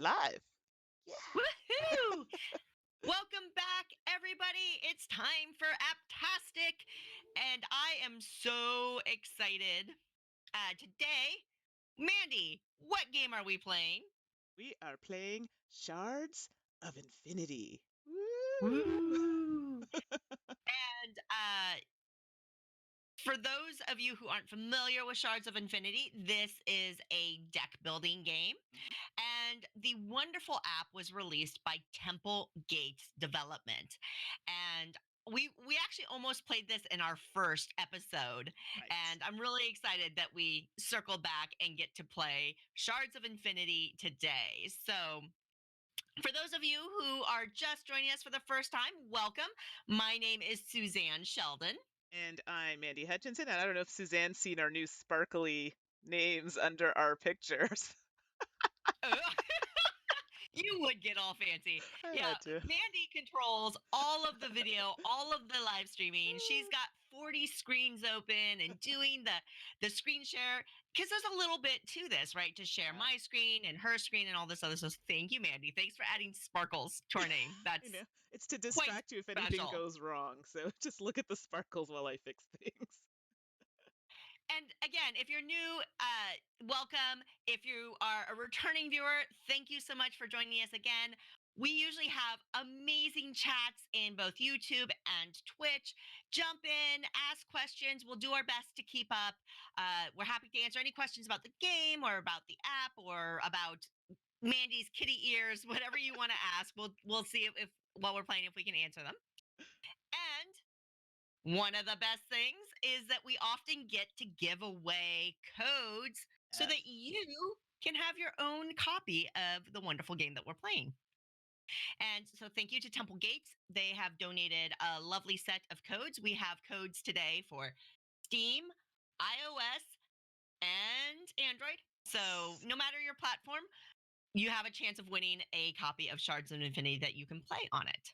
live. Yeah. Woohoo! Welcome back, everybody. It's time for Apptastic, and I am so excited. Today, Mandy, what game are we playing? We are playing Shards of Infinity. Woo! Woo! And for those of you who aren't familiar with Shards of Infinity, this is a deck building game. Mhm. And the wonderful app was released by Temple Gates Development. And we actually almost played this in our first episode. Right. And I'm really excited that we circle back and get to play Shards of Infinity today. So for those of you who are just joining us for the first time, welcome. My name is Suzanne Sheldon. And I'm Mandy Hutchinson, and I don't know if Suzanne's seen our new sparkly names under our pictures. You would get all fancy. I Yeah, had to. Mandy controls all of the video, all of the live streaming. She's got 40 screens open and doing the screen share because there's a little bit to this, right? To share Yeah, my screen and her screen and all this other stuff. Thank you, Mandy. Thanks for adding sparkles to our name. I know. That's It's to quite distract you if anything special. goes wrong. So just look at the sparkles while I fix things. And again, if you're new, welcome. If you are a returning viewer, thank you so much for joining us again. We usually have amazing chats in both YouTube and Twitch. Jump in, ask questions. We'll do our best to keep up. We're happy to answer any questions about the game or about the app or about Mandy's kitty ears, whatever you want to ask. We'll see if while we're playing if we can answer them. And one of the best things is that we often get to give away codes so Yes. that you can have your own copy of the wonderful game that we're playing. And so, thank you to Temple Gates. They have donated a lovely set of codes. We have codes today for Steam, iOS, and Android. So, no matter your platform, you have a chance of winning a copy of Shards of Infinity that you can play on it.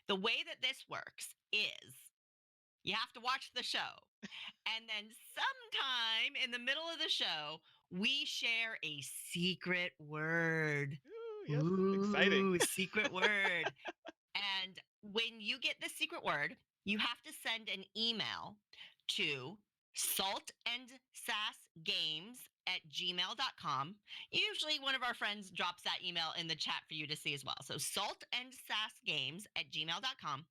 The way that this works is you have to watch the show. And then sometime in the middle of the show, we share a secret word. Ooh, yes. Exciting. Ooh, secret word. And when you get the secret word, you have to send an email to saltandsassgames@gmail.com. Usually one of our friends drops that email in the chat for you to see as well. So saltandsassgames@gmail.com.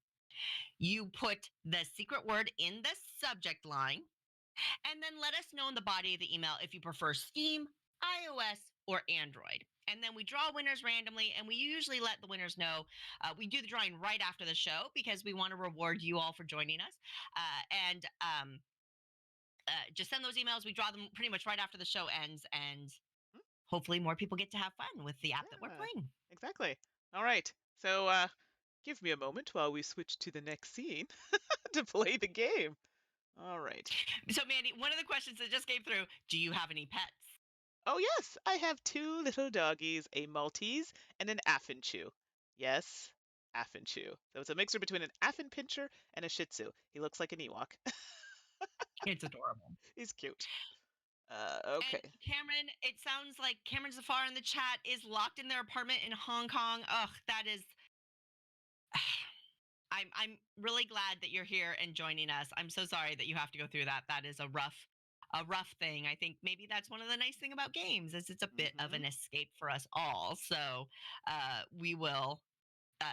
You put the secret word in the subject line and then let us know in the body of the email if you prefer Steam, iOS, or Android. And then we draw winners randomly, and we usually let the winners know. We do the drawing right after the show because we want to reward you all for joining us. And just send those emails. We draw them pretty much right after the show ends, and Hmm? hopefully more people get to have fun with the app that we're Yeah, playing. exactly. All right. So give me a moment while we switch to the next scene to play the game. All right. So, Mandy, one of the questions that just came through: do you have any pets? Oh, yes, I have two little doggies, a Maltese and an Affenchew. Yes, Affenchew. So it's a mixture between an Affenpinscher and a Shih Tzu. He looks like an Ewok. It's adorable. He's cute. And Okay. Cameron, it sounds like Cameron Zafar in the chat is locked in their apartment in Hong Kong. Ugh, that is. I'm really glad that you're here and joining us. I'm so sorry that you have to go through that. That is a rough thing. I think maybe that's one of the nice thing about games is it's a bit of Mm-hmm. an escape for us all. So we will uh,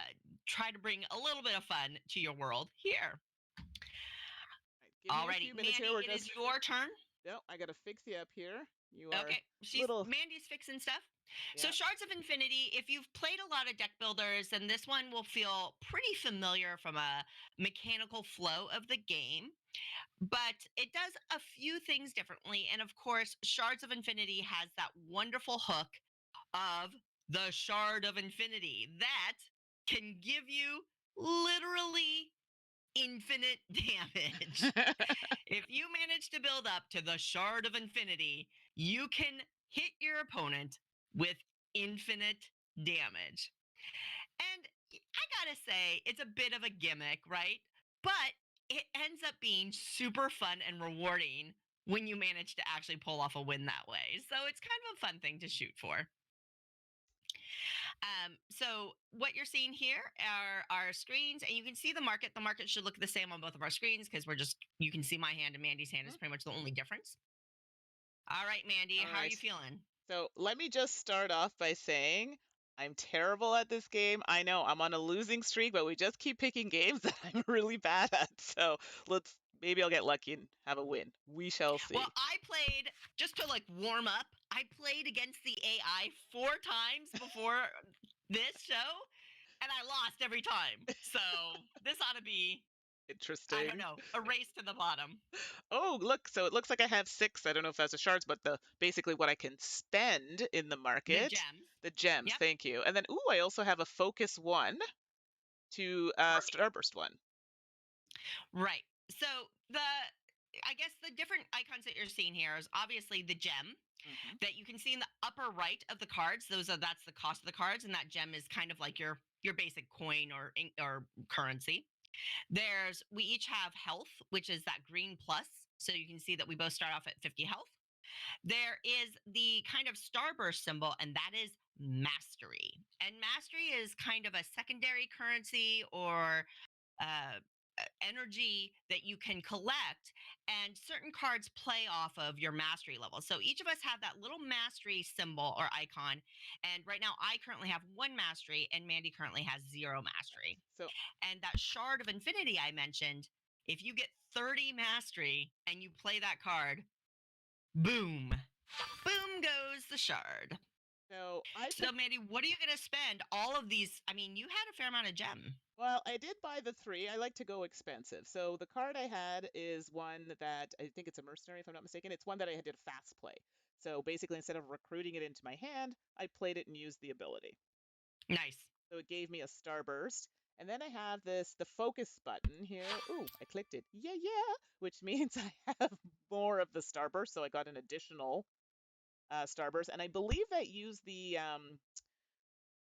try to bring a little bit of fun to your world here. Right, give me a Alrighty, few minutes here. Mandy, We're it is just. your turn. No, I gotta fix you up here. You are Okay, she's little. Mandy's fixing stuff. So Yeah. Shards of Infinity, if you've played a lot of deck builders, then this one will feel pretty familiar from a mechanical flow of the game, but it does a few things differently. And of course, Shards of Infinity has that wonderful hook of the Shard of Infinity that can give you literally infinite damage. If you manage to build up to the Shard of Infinity, you can hit your opponent with infinite damage. And I gotta say, it's a bit of a gimmick, right? But it ends up being super fun and rewarding when you manage to actually pull off a win that way. So it's kind of a fun thing to shoot for. So what you're seeing here are our screens, and you can see the market. The market should look the same on both of our screens because you can see my hand and Mandy's hand is Mhm. pretty much the only difference. All right, Mandy, All how are you right. feeling? So let me just start off by saying I'm terrible at this game. I know I'm on a losing streak, but we just keep picking games that I'm really bad at. So maybe I'll get lucky and have a win. We shall Well, see. I played just to like warm up. I played against the AI 4 times before this show, and I lost every time. So this ought to be, I don't Interesting. know, a race to the bottom. Oh, look. So it looks like I have six. I don't know if that's the shards, but the basically what I can spend in the The market. gems. The gems. Yep. Thank you. And then, ooh, I also have a focus one to Perfect. starburst one. Right. So I guess the different icons that you're seeing here is obviously the gem Hmm. that you can see in the upper right of the cards. That's the cost of the cards, and that gem is kind of like your basic coin or currency. We each have health, which is that green plus. So you can see that we both start off at 50 health. There is the kind of starburst symbol, and that is mastery. And mastery is kind of a secondary currency or uh, energy that you can collect, and certain cards play off of your mastery level. So each of us have that little mastery symbol or icon, and right now I currently have 1 mastery and Mandy currently has 0 mastery. So And that shard of infinity I mentioned, if you get 30 mastery and you play that card, boom, boom goes the shard. so I So picked. Mandy, what are you going to spend all of these? I mean, you had a fair amount of gem. Well, I did buy the three. I like to go expensive. So the card I had is one that I think it's a mercenary, if I'm not mistaken. It's one that I did a fast play. So basically, instead of recruiting it into my hand, I played it and used the ability. Nice. So it gave me a starburst. And then I have the focus button here. Ooh, I clicked it. Yeah, yeah, which means I have more of the starburst. So I got an additional starburst. And I believe that used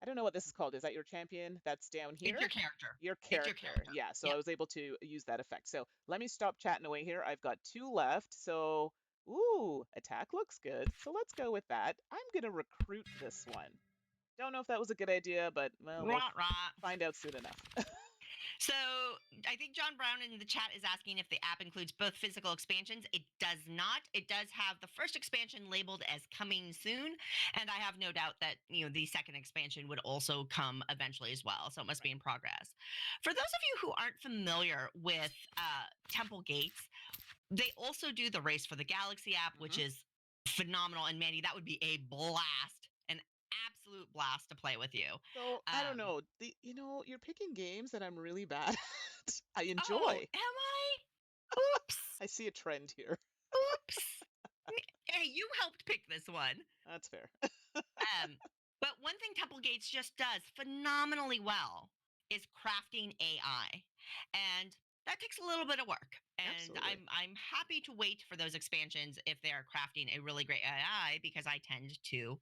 I don't know what this is called. Is that your champion that's down It's here? your character. Your It's your character. character. Yeah, so I Yep. was able to use that effect. So let me stop chatting away here. I've got two left. So, ooh, attack looks good. So let's go with that. I'm going to recruit this one. Don't know if that was a good idea, but well, we'll Rot, rot. find out soon enough. So I think John Brown in the chat is asking if the app includes both physical expansions. It does not. It does have the first expansion labeled as coming soon, and I have no doubt that the second expansion would also come eventually as well. So it must be Right. in progress. For those of you who aren't familiar with Temple Gates, they also do the Race for the Galaxy app, which Hmm. is phenomenal. And Mandy, that would be a blast, an absolute blast to play with you. So I don't Um, know. You're picking games that I'm really bad at. I oh, enjoy. am I? Oops. I see a trend here. Oops. Hey, you helped pick this one. That's fair. Um, but one thing Temple Gates just does phenomenally well is crafting AI. And that takes a little bit of work. And Absolutely. I'm happy to wait for those expansions if they are crafting a really great AI because I tend to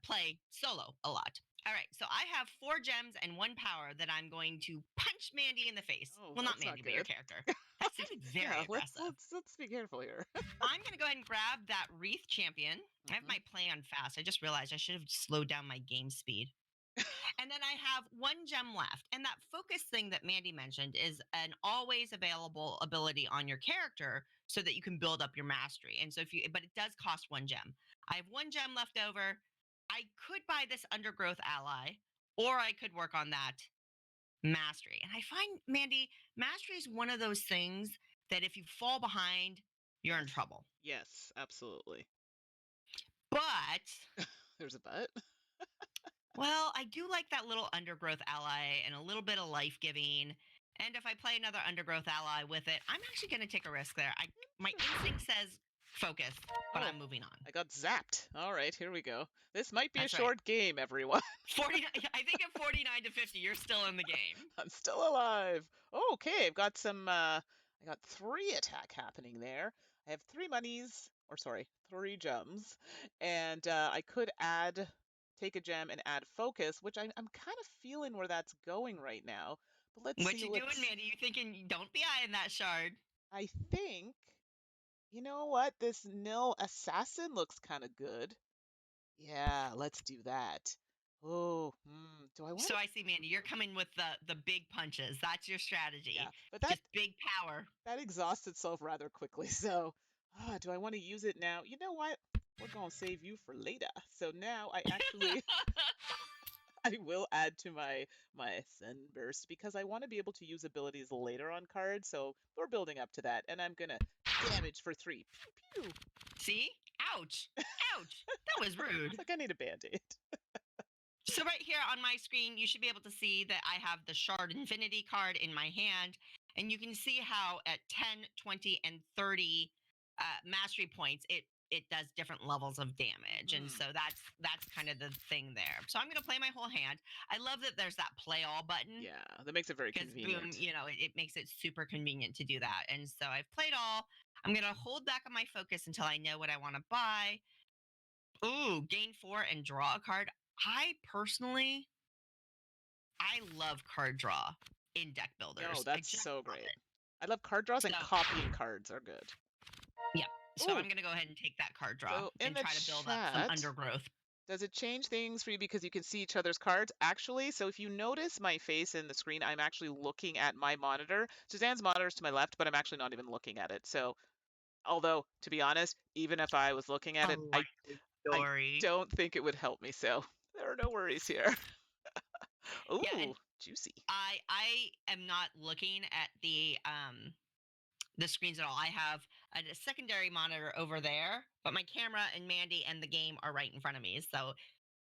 play solo a lot. All right, so I have 4 gems and 1 power that I'm going to punch Mandy in the face. Oh, Well, not that's not Mandy, but your good. character. That sounded very Yeah, let's aggressive. let's let's be careful here. I'm going to go ahead and grab that Wreath Champion. I have Hmm. my play on fast. I just realized I should have slowed down my game speed. And then I have 1 gem left. And that focus thing that Mandy mentioned is an always available ability on your character so that you can build up your mastery. And so but it does cost 1 gem. I have 1 gem left over. I could buy this undergrowth ally, or I could work on that mastery. And I find, Mandy, mastery is one of those things that if you fall behind, you're in Yes. trouble. Yes, absolutely. But There's a but. well, I do like that little undergrowth ally and a little bit of life giving. And if I play another undergrowth ally with it, I'm actually going to take a risk there. My Sure. instinct says focus, but Oh, I'm moving on. I got zapped. All right, here we go. This might be a That's right. short game, everyone. 49. I think at 49 to 50, you're still in the game. I'm still alive. Okay, I've got I got three attack happening there. I have three monies, or sorry, three gems, and I could take a gem and add focus, which I'm kind of feeling where that's going right now. But let's What see. you doing, Mandy? You thinking? Don't be eyeing that shard. I think, you know what? This nil assassin looks kind of good. Yeah, let's do that. Oh, do I want So to? I see, Mandy, you're coming with the big punches. That's your Yeah, strategy. but Just big power. that exhausts itself rather quickly. So, do I want to use it now? You know what? We're gonna save you for later. So now I actually I will add to my sunburst because I want to be able to use abilities later on cards. So we're building up to that, and I'm gonna damage for 3. Pew pew. See? Ouch. Ouch. That was It's rude. like I need a band-aid. So right here on my screen, you should be able to see that I have the Shard Infinity card in my hand, and you can see how at 10, 20, and 30 mastery points, it does different levels of damage, and Hmm. so that's kind of the thing there. So I'm going to play my whole hand. I love that there's that play all button Yeah, that makes it very because boom, convenient. it makes it super convenient to do that. And so I've played all. I'm going to hold back on my focus until I know what I want to buy. Ooh, gain 4 and draw a card. I personally I love card draw in deck No, builders. I that's just so love great. it. I love card draws and So, copying cards are good. yeah. So I'm Ooh, going to go ahead and take that card draw so in and the try to build up some chat, undergrowth. does it change things for you because you can see each other's cards? Actually, so if you notice my face in the screen, I'm actually looking at my monitor. Suzanne's monitor is to my left, but I'm actually not even looking at it. So, although to be honest, even if I was looking at it, Oh, I story. don't think it would help me. So there are no worries here. Yeah, and Ooh, juicy. I am not looking at the screens at all. I have a secondary monitor over there, but my camera and Mandy and the game are right in front of me. So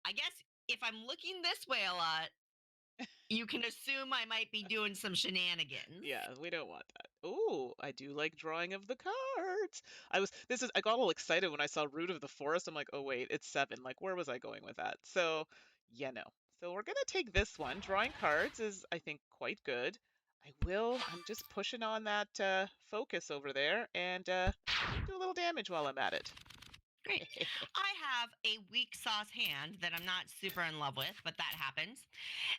I guess if I'm looking this way a lot, you can assume I might be doing some shenanigans. Yeah, we don't want that. Ooh, I do like drawing of the cards. I got all excited when I saw Root of the Forest. I'm like, oh wait, it's 7. Like, where was I going with that? So, yeah, no. So we're gonna take this one. Drawing cards is, I think, quite good. I'm just pushing on that focus over there and do a little damage while I'm at it. Great. I have a weak sauce hand that I'm not super in love with, but that happens.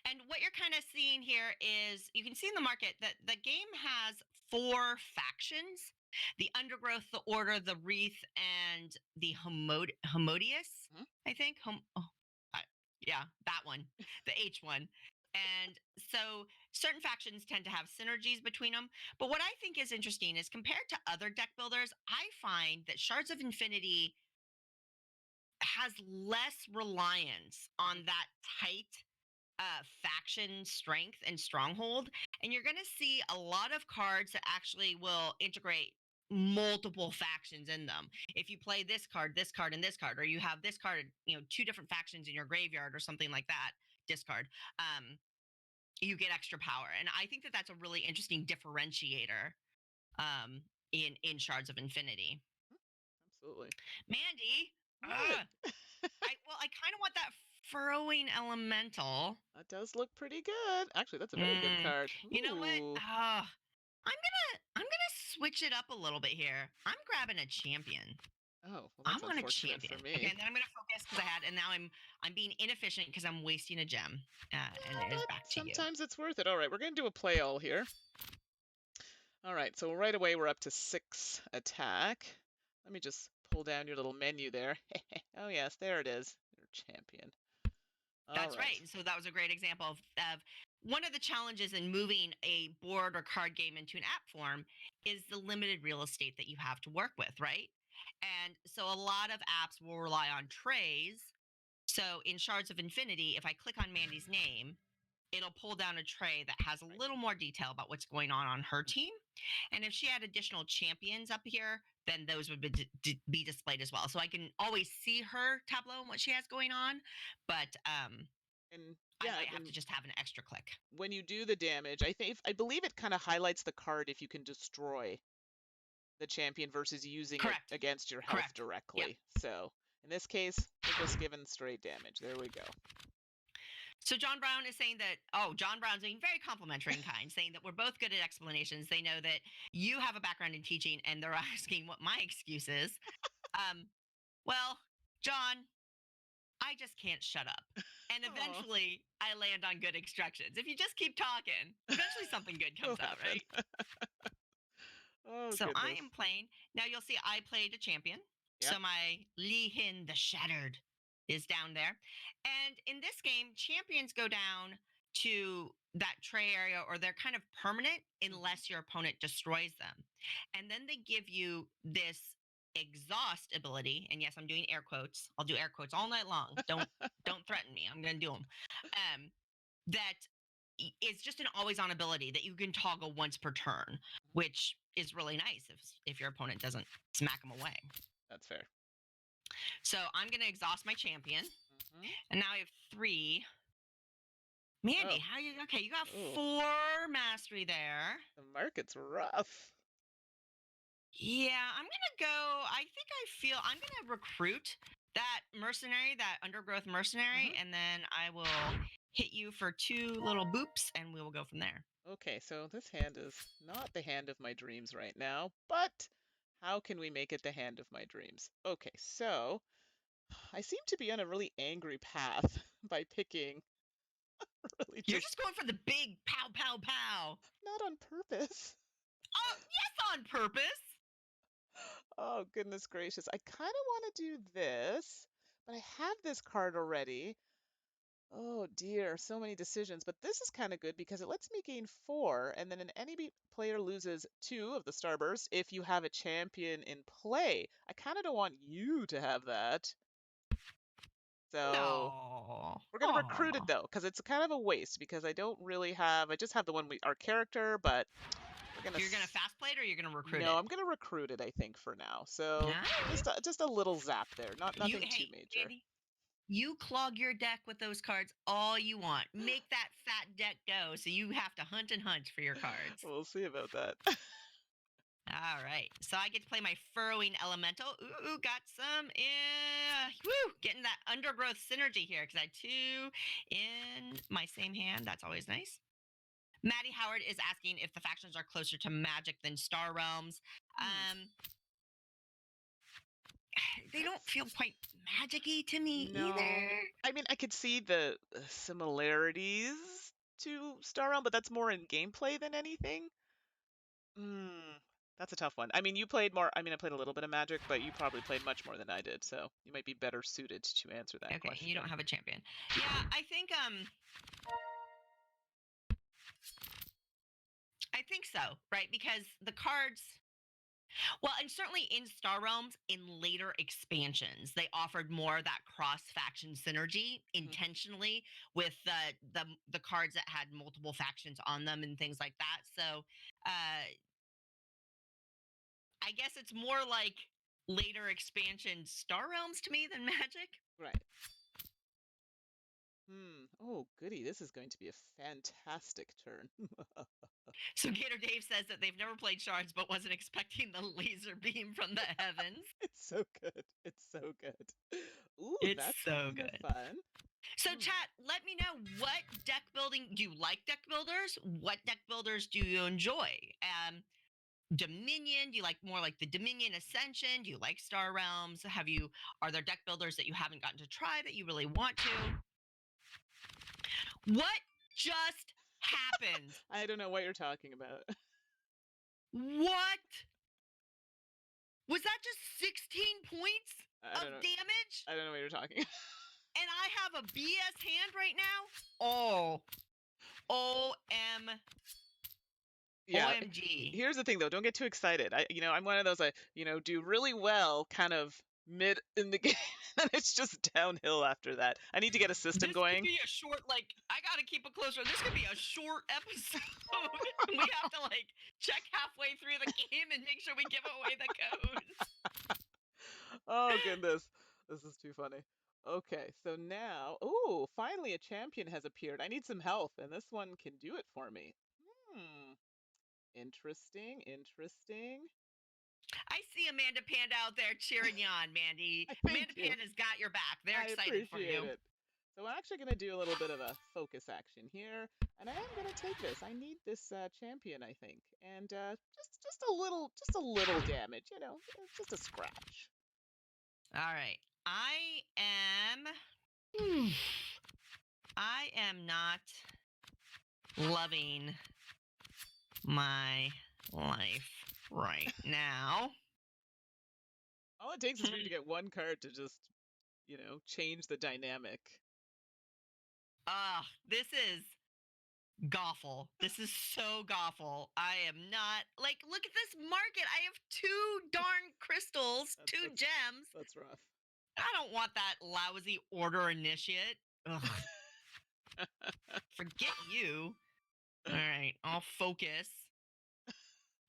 And what you're kind of seeing here is you can see in the market that the game has 4 factions: the Undergrowth, the Order, the Wreath, and the Homodius, Hmm? I think. Yeah, that one, the H one. And so certain factions tend to have synergies between them. But what I think is interesting is compared to other deck builders, I find that Shards of Infinity has less reliance Mhm. on that tight faction strength and stronghold. And you're going to see a lot of cards that actually will integrate multiple factions in them. If you play this card, and this card, or you have this card, 2 different factions in your graveyard or something like that, discard, you get extra power. And I think that that's a really interesting differentiator in Shards of Infinity. Absolutely. Mandy, What? I kind of want that furrowing elemental. That does look pretty good. Actually, that's a very good Mm, card. you know what? Ooh. I'm gonna switch it up a little bit here. I'm grabbing a champion. Oh, well, I that's want a unfortunate for champion. Okay, me. and then I'm gonna focus because and now I'm being inefficient because I'm wasting a gem. And it is But back to you. sometimes it's worth it. All right, we're going to do a play all here. All right, so right away we're up to 6 attack. Let me just pull down your little menu there. Oh, yes, there it is. Your champion. All That's right. right. And so that was a great example of one of the challenges in moving a board or card game into an app form is the limited real estate that you have to work with, right? And so a lot of apps will rely on trays. So in Shards of Infinity, if I click on Mandy's name, it'll pull down a tray that has a Right. little more detail about what's going on her team. And if she had additional champions up here, then those would be displayed as well. So I can always see her tableau and what she has going on, but And I yeah, might have to and just have an extra click. when you do the damage, I believe it kind of highlights the card if you can destroy the champion versus using it Correct. against your health Correct. Yep. directly. So in this case, we're just given straight damage. There we go. So John Brown is saying that, John Brown's being very complimentary and kind, saying that we're both good at explanations. They know that you have a background in teaching and they're asking what my excuse is. Um, well, John, I just can't shut up. And Oh, eventually I land on good instructions. If you just keep talking, eventually something good will comes out, happen. right? Oh, So I am goodness. playing. Now you'll see I played a champion. Yep. So my Lee Hin the Shattered. is down there. And in this game, champions go down to that tray area, or they're kind of permanent unless your opponent destroys them. And then they give you this exhaust ability. And yes, I'm doing air quotes. I'll do air quotes all night long. Don't threaten me. I'm going to do them. That is just an always on ability that you can toggle once per turn, which is really nice if your opponent doesn't smack them away. That's fair. So I'm going to exhaust my champion. And now I have 3. Mandy, how you? Okay, you got 4 mastery there. The market's rough. Yeah, I'm gonna go. I'm gonna recruit that mercenary, that undergrowth mercenary, and then I will hit you for 2 little boops, and we will go from there. Okay, so this hand is not the hand of my dreams right now, but how can we make it the hand of my dreams? Okay, so I seem to be on a really angry path by picking really You're just going for the big pow, pow, pow. not on purpose. Oh, yes, on purpose. Oh, goodness gracious. I kind of want to do this, but I have this card already. Oh dear, so many decisions. But this is kind of good because it lets me gain 4, and then an enemy player loses 2 of the starburst if you have a champion in play. I kind of don't want you to have that. So No. we're gonna recruit it though, because it's kind of a waste because I don't really have. I just have the one our character, but we're gonna. You're gonna fast play it, or you're gonna recruit it? No, I'm gonna recruit it. I think for now. So just a little zap there, nothing too major. Andy, you clog your deck with those cards all you want. Make that fat deck go, so you have to hunt and hunt for your cards. We'll see about that. All right. So I get to play my furrowing elemental. Ooh, got some. Getting that undergrowth synergy here because I had 2 in my same hand. That's always nice. Maddie Howard is asking if the factions are closer to Magic than Star Realms. They don't feel quite magic-y to me either. I mean, I could see the similarities to Star Realm, but that's more in gameplay than anything. That's a tough one. I mean, you played more. I mean, I played a little bit of Magic, but you probably played much more than I did, so you might be better suited to answer that question. Okay, you don't have a champion. Yeah, I think so, right? Because the cards. Well, and certainly in Star Realms, in later expansions, they offered more of that cross-faction synergy intentionally with the cards that had multiple factions on them and things like that. So I guess it's more like later expansion Star Realms to me than Magic. Right. Oh, goody. This is going to be a fantastic turn. So Gator Dave says that they've never played Shards, but wasn't expecting the laser beam from the heavens. It's so good. It's so good. Ooh, it's that's so good. Fun. So chat, let me know, what deck building do you like? Deck builders? What deck builders do you enjoy? Dominion, do you like more like the Dominion Ascension? Do you like Star Realms? Are there deck builders that you haven't gotten to try that you really want to? What just happened? I don't know what you're talking about. What? Was that just 16 points of damage? I don't know what you're talking about. And I have a BS hand right now? Oh. Yeah. OMG. Here's the thing though, don't get too excited. I'm one of those do really well kind of mid in the game and it's just downhill after that. I need to get a system going. This could be a short, I gotta keep it closer. This could be a short episode. We have to check halfway through the game and make sure we give away the code. Oh goodness. This is too funny. Okay, so now, finally a champion has appeared. I need some health, and this one can do it for me. Interesting. I see Amanda Panda out there cheering you on, Mandy. Amanda Panda's got your back. They're excited for you. It. So I'm actually going to do a little bit of a focus action here, and I am going to take this. I need this champion, I think, and just a little damage, just a scratch. All right. I am not loving my life right now. All it takes is for you to get one card to just change the dynamic. This is Goffle. This is so Goffle. I am not like, look at this market. I have 2 darn crystals, 2 gems. That's rough. I don't want that lousy order initiate. Ugh. Forget you. All right, I'll focus.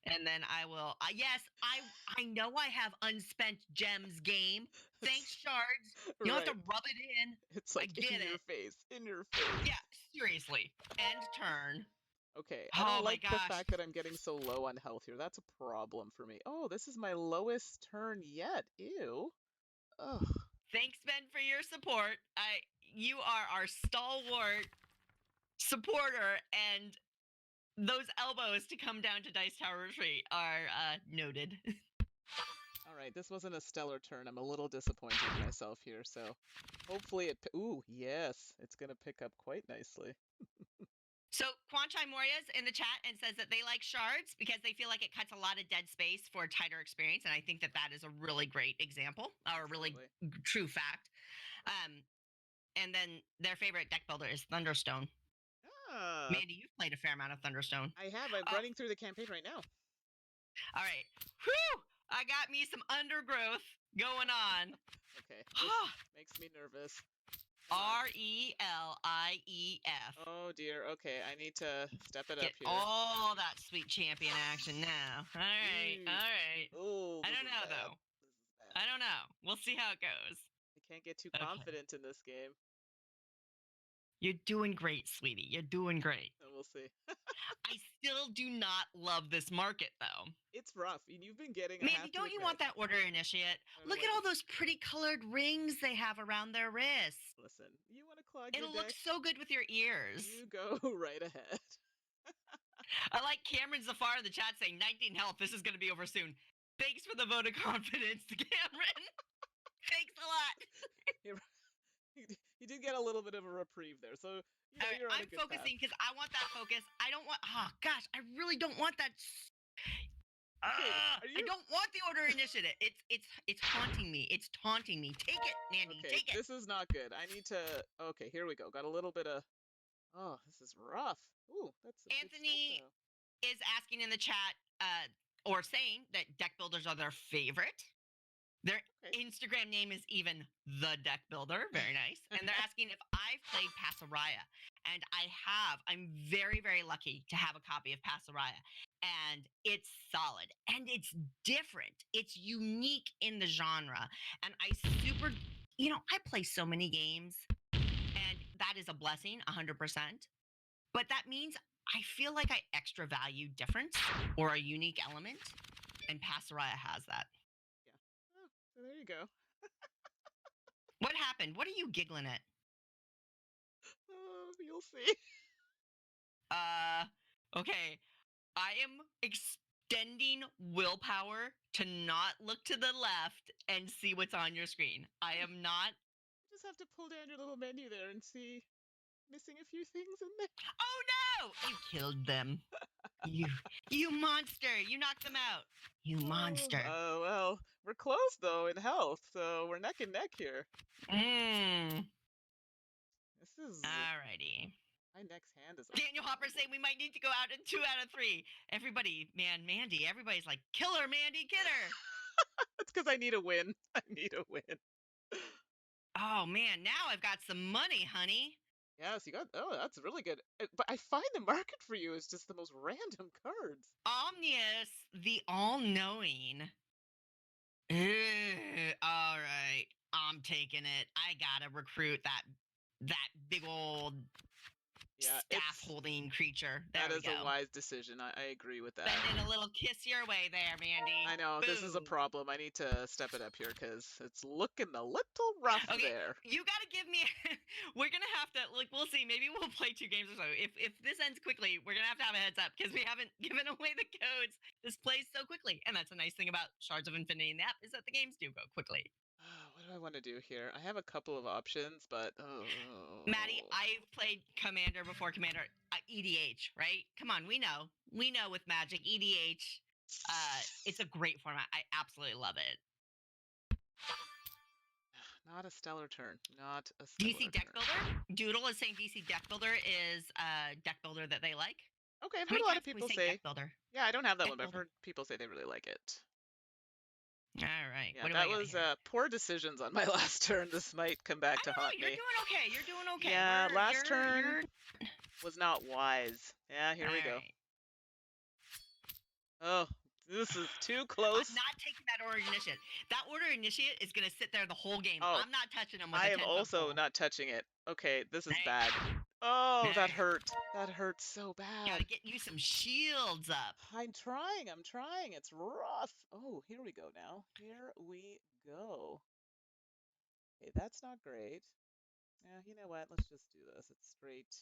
And then I will. Yes, I know I have unspent gems game. Thanks, Shards. You don't have to rub it in. It's like I get in your it. face, in your face. Yeah, seriously. End turn. Okay, I Oh don't my like the gosh. fact that I'm getting so low on health here. That's a problem for me. Oh, this is my lowest turn yet. Ew. Ugh. Thanks, Ben, for your support. You are our stalwart supporter, and those elbows to come down to Dice Tower Retreat are noted. All right, this wasn't a stellar turn. I'm a little disappointed in myself here, so hopefully it. Ooh, yes, it's gonna pick up quite nicely. So Quanchai Moria's in the chat and says that they like Shards because they feel like it cuts a lot of dead space for a tighter experience, and I think that that is a really great example, or a really true fact. And then their favorite deck builder is Thunderstone. Mandy, you've played a fair amount of Thunderstone. I have. I'm running through the campaign right now. All right. Whew! I got me some undergrowth going on. Okay. This makes me nervous. Relief. Oh dear. Okay, I need to step it Get up here. all that sweet champion action now. All right. All right. Oh, I don't know though. I don't know. We'll see how it goes. I can't get too confident in this game. You're doing great, sweetie. You're doing great. We'll see. I still do not love this market, though. It's rough. You've been getting. Mandy, don't you want that order initiate? Look at all those pretty colored rings they have around their wrists. Listen, you want to clog It'll your look deck? so good with your ears. You go right ahead. I like Cameron Zafar in the chat saying 19 health. This is going to be over soon. Thanks for the vote of confidence, Cameron. Thanks a lot. You did get a little bit of a reprieve there, so you're on a good focusing because I want that focus. I don't want. Oh gosh, I really don't want that. I don't want the order initiative. It's haunting me. It's taunting me. Take it, Mandy. Okay, take it. This is not good. I need to. Okay, here we go. Got a little bit of. Oh, this is rough. Ooh, that's a Anthony is asking in the chat, or saying that deck builders are their favorite. Their Instagram name is even the deck builder. Very nice. And they're asking if I've played Passaraya. And I have. I'm very, very lucky to have a copy of Passaraya. And it's solid. And it's different. It's unique in the genre. And I play so many games. And that is a blessing, 100%. But that means I feel like I extra value difference or a unique element. And Passaraya has that. So there you go. What happened? What are you giggling at? You'll see. Okay. I am extending willpower to not look to the left and see what's on your screen. I am not. You just have to pull down your little menu there and see. Missing a few things in there. Oh no! You killed them. you monster! You knocked them out. You monster. Oh well, we're close though in health, so we're neck and neck here. This is. Alrighty. My next hand is. Daniel Hopper saying we might need to go out in 2 out of 3. Everybody, man, Mandy. Everybody's like, kill her, Mandy, kill her. That's because I need a win. I need a win. Oh man, now I've got some money, honey. Yes, you got. Oh, that's really good. But I find the market for you is just the most random cards. Omnius, the all-knowing. All right, I'm taking it. I gotta recruit that big old staff-holding creature. That is a wise decision. I agree with that. Sending a little kiss your way there, Mandy. I know. Boom. This is a problem. I need to step it up here because it's looking a little rough there. You got to give me. We're gonna have to we'll see. Maybe we'll play 2 games or so. If this ends quickly, we're gonna have to have a heads up because we haven't given away the codes. This plays so quickly, and that's a nice thing about Shards of Infinity in the app is that the games do go quickly. What do I want to do here? I have a couple of options, but Maddie, I've played Commander before. Commander EDH, right? Come on, we know with Magic EDH. It's a great format. I absolutely love it. Not a stellar turn. Not a DC stellar Deck turn. Builder. Doodle is saying DC Deck Builder is a deck builder that they like. Okay, I've How heard many a lot of times can we people say say. Deck Builder? Yeah, I don't have that Deck one, but I've Builder. heard people say they really like it. All right. Yeah, What do I that got was here? poor decisions on my last turn. This might come back to haunt You're me. doing okay. You're doing okay. Yeah, last turn You're was not wise. Yeah, here all we go. right. Oh, this is too I'm close. not taking that order initiate. That order initiate is going to sit there the whole game. Oh, I'm not touching them with I a am 10-foot also pole. not touching it. Okay, this is Hey, bad. Oh, that hey. hurt. That hurt so Gotta bad. get you some shields up. I'm trying. I'm trying. It's rough. Oh, here we go now. Here we go. Okay, that's not great. Yeah, you know what? Let's just do this. It's straight.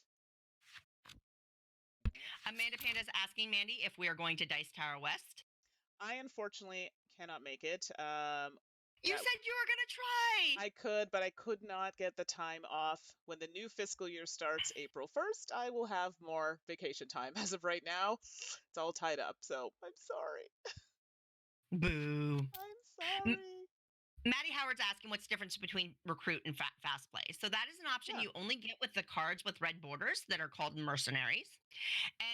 Amanda Panda's asking Mandy if we are going to Dice Tower West. I unfortunately cannot make it. You That said you were going to try. I could, but I could not get the time off. When the new fiscal year starts April 1st, I will have more vacation time. As of right now, it's all tied up. So I'm sorry. Boo. I'm sorry. Maddie Howard's asking what's the difference between recruit and fast play. So that is an option Yeah. you only get with the cards with red borders that are called mercenaries.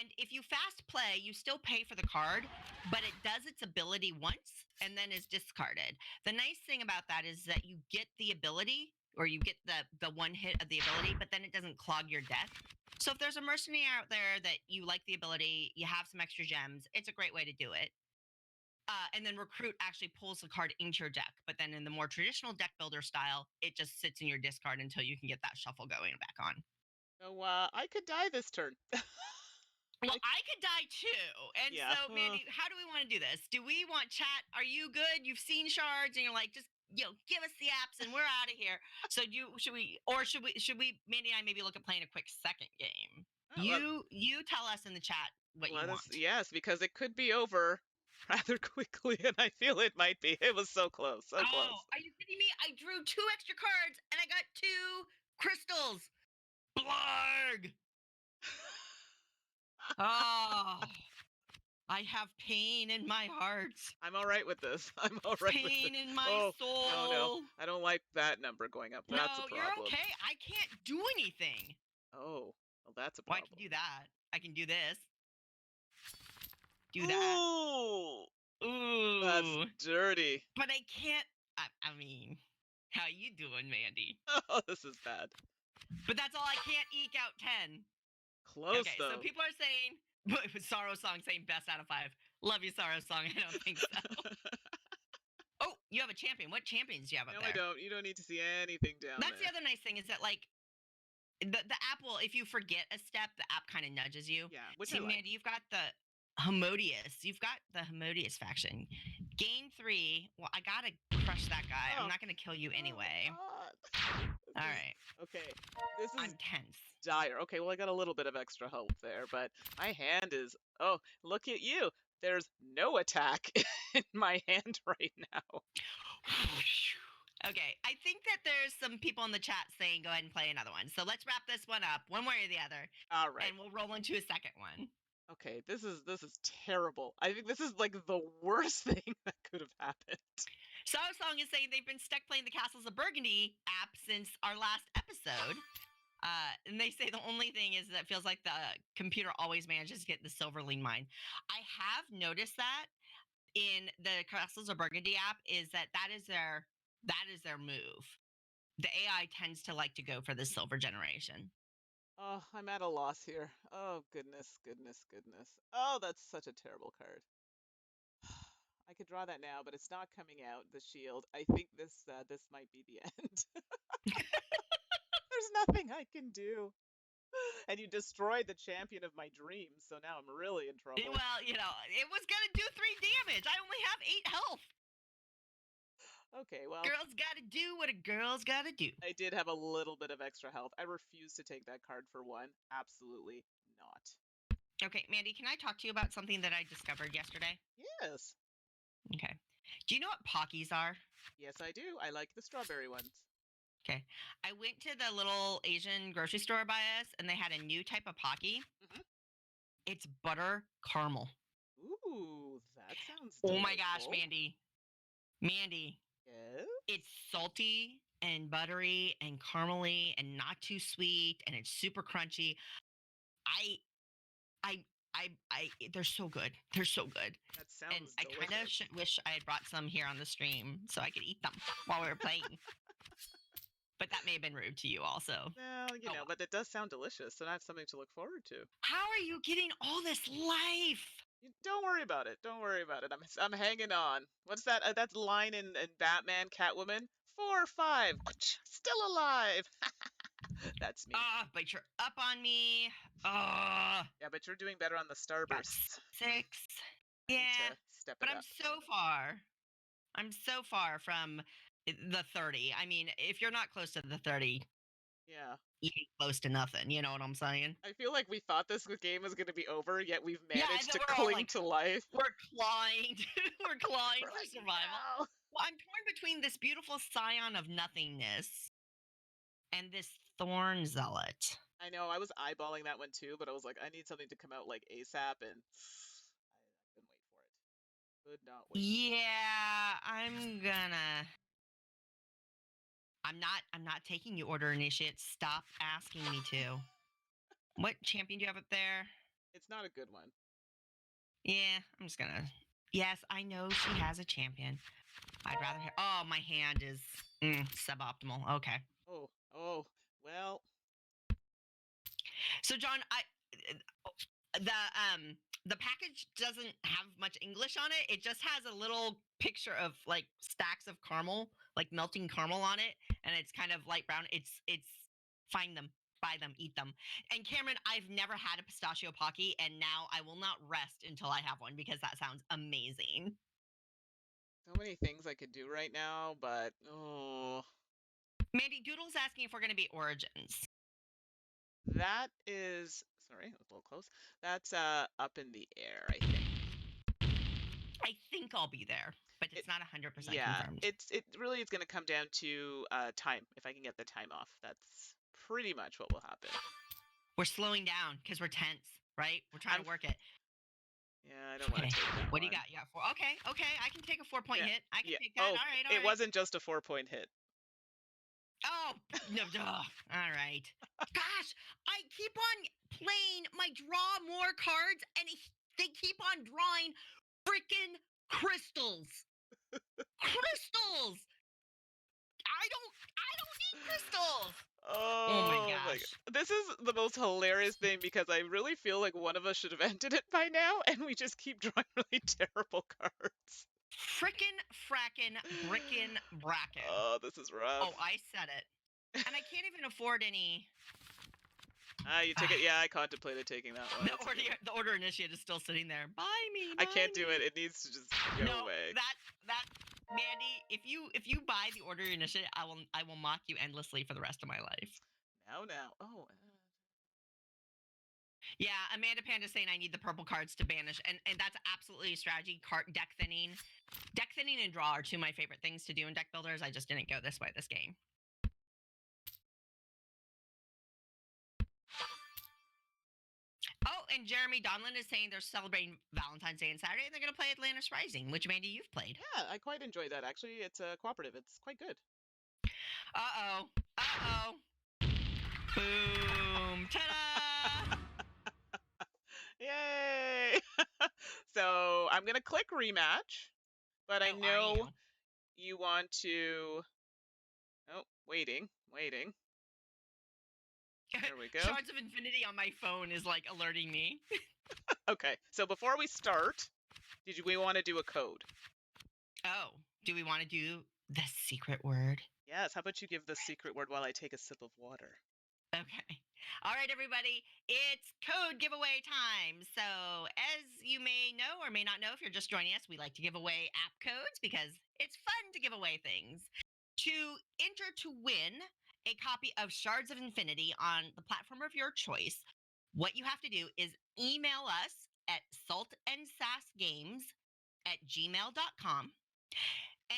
And if you fast play, you still pay for the card, but it does its ability once and then is discarded. The nice thing about that is that you get the ability or you get the one hit of the ability, but then it doesn't clog your deck. So if there's a mercenary out there that you like the ability, you have some extra gems, it's a great way to do it. And then recruit actually pulls the card into your deck. But then in the more traditional deck builder style, it just sits in your discard until you can get that shuffle going back on. So I could die this turn. Well, I could die too. And Yeah. so, Mandy, how do we want to do this? Do we want chat? Are you good? You've seen Shards and you're like, just give us the apps and we're out of here. So should we Mandy and I maybe look at playing a quick second game? Well, You tell us in the chat what you let us. want. Yes, because it could be over rather quickly, and I feel it might be. It was so close. So Oh, close. are you kidding me? I drew 2 extra cards and I got 2 crystals. Blarg! Oh, I have pain in my heart. I'm all right with this. I'm all right with this. Pain in my Oh, soul. no. I don't like that number going up. That's a No, you're problem. okay. I can't do anything. Oh, well, that's a Well, I can problem. do that. I can do this. Do that. Ooh, Ooh. that's dirty. But I can't. I mean, how you doing, Mandy? Oh, this is bad. But that's all I can't eke out 10. Close, Okay, though. so people are saying, Sorrow Song saying best out of 5. Love you, Sorrow Song. I don't think so. Oh, you have a champion. What champions do you have up No, there? I don't. You don't need to see anything down That's there. the other nice thing is that, like, the app will, if you forget a step, the app kind of nudges you. Yeah, which See, I like. Mandy, you've got the Homodius. You've got the Homodius faction. Gain 3. Well, I gotta crush that guy. Oh. I'm not gonna kill you anyway. God. All right. Okay, this is I'm tense. dire. Okay, well, I got a little bit of extra help there, but my hand is. Oh, look at you. There's no attack in my hand right now. Okay, I think that there's some people in the chat saying go ahead and play another one. So let's wrap this one up one way or the other. All right. And we'll roll into a second one. Okay, this is terrible. I think this is like the worst thing that could have happened. Sorrow Song is saying they've been stuck playing the Castles of Burgundy app since our last episode. And they say the only thing is that it feels like the computer always manages to get the Silverling mine. I have noticed that in the Castles of Burgundy app is that is their move. The AI tends to like to go for the silver generation. Oh, I'm at a loss here. Oh, goodness, goodness, goodness. Oh, that's such a terrible card. I could draw that now, but it's not coming out, the shield. I think this might be the end. There's nothing I can do. And you destroyed the champion of my dreams, so now I'm really in trouble. Well, it was going to do 3 damage. I only have 8 health. Okay, well. Girls got to do what a girl's got to do. I did have a little bit of extra health. I refuse to take that card for 1. Absolutely not. Okay, Mandy, can I talk to you about something that I discovered yesterday? Yes. Okay. Do you know what Pockies are? Yes, I do. I like the strawberry ones. Okay. I went to the little Asian grocery store by us, and they had a new type of Pocky. Mm-hmm. It's butter caramel. Ooh, that sounds delightful. delightful. Oh my gosh, Mandy. Mandy. Yes? It's salty and buttery and caramely and not too sweet, and it's super crunchy. I they're so good. They're so good. That And sounds I kind of delicious. wish I had brought some here on the stream so I could eat them while we were playing. But that may have been rude to you also. Well, Oh, well. but it does sound delicious, and I have something to look forward to. How are you getting all this life? Don't worry about it. Don't worry about it. I'm hanging on. What's that? That's line in Batman, Catwoman. 4 or 5, still alive. That's me. But you're up on me. Ah, Yeah, but you're doing better on the got starbursts. 6. I need Yeah, to step but it I'm up. so far. I'm so far from the 30. I mean, if you're not close to the 30, Yeah. you ain't close to nothing. You know what I'm saying? I feel like we thought this game was going to be over, yet we've Yeah, managed and then to we're all cling like, to life. we're clawing, we're clawing We're for like, survival. no. Well, I'm torn between this beautiful scion of nothingness and this thorn zealot. I know, I was eyeballing that one too, but I was like, I need something to come out like ASAP, and I couldn't wait for it. Could not wait. Yeah, I'm not taking you order initiate. Stop asking me to. What champion do you have up there? It's not a good one. Yeah, I'm just gonna. Yes, I know she has a champion. I'd rather. Oh, my hand is suboptimal. Okay. Oh, well, So, John, the package doesn't have much English on it. It just has a little picture of like stacks of caramel, like melting caramel on it, and it's kind of light brown. It's find them, buy them, eat them. And Cameron, I've never had a pistachio Pocky, and now I will not rest until I have one because that sounds amazing. so many things I could do right now, but oh, Mandy Doodle's asking if we're going to be Origins. that is, sorry, that was a little close. That's up in the air, I think. I think I'll be there, but It, it's not 100% yeah, confirmed. it really is going to come down to time. If I can get the time off, that's pretty much what will happen. We're slowing down because we're tense, right? We're trying I'm, to work it. yeah, I don't want Okay. to take that What do you one. got? You got 4. Okay. Okay. I can take a 4-point Yeah, hit. I can yeah. take that. Oh, All right. All it right. wasn't just a 4-point hit. Oh, no. Duh. All right. Gosh, I keep on playing my draw more cards, and they keep on drawing freaking crystals. Crystals. I don't need crystals. Oh my Oh my gosh. God. This is the most hilarious thing because I really feel like one of us should have ended it by now, and we just keep drawing really terrible cards. Frickin' frackin' brickin' brackin'. Oh, this is rough. Oh, I said it. And I can't even afford any. Ah, you took it. Yeah, I contemplated taking that one. That's a good one. The order initiate is still sitting there. Buy me, I buy can't do me. it. It needs to just go No, away. that Mandy, if you buy the order initiate, I will mock you endlessly for the rest of my life. Now. Oh, Yeah, Amanda Panda saying I need the purple cards to banish, and that's absolutely a strategy. Deck thinning, and draw are two of my favorite things to do in deck builders. I just didn't go this way this game. Oh, and Jeremy Donlin is saying they're celebrating Valentine's Day and Saturday, and they're going to play Atlantis Rising, which Mandy you've played. yeah, I quite enjoy that. Actually, it's a cooperative. It's quite good. Uh oh. Boom. Ta-da. Yay! So I'm gonna click rematch, but I Oh, are know you? you want to. Oh, waiting. There we go. Shards of Infinity on my phone is like alerting me. Okay, so before we start, we want to do a code? Oh, do we want to do the secret word? Yes, how about you give the secret word while I take a sip of water? Okay. All right, everybody. It's code giveaway time. So, as you may know or may not know, if you're just joining us, we like to give away app codes because it's fun to give away things. To enter to win a copy of Shards of Infinity on the platform of your choice, what you have to do is email us at saltandsassgames@gmail.com.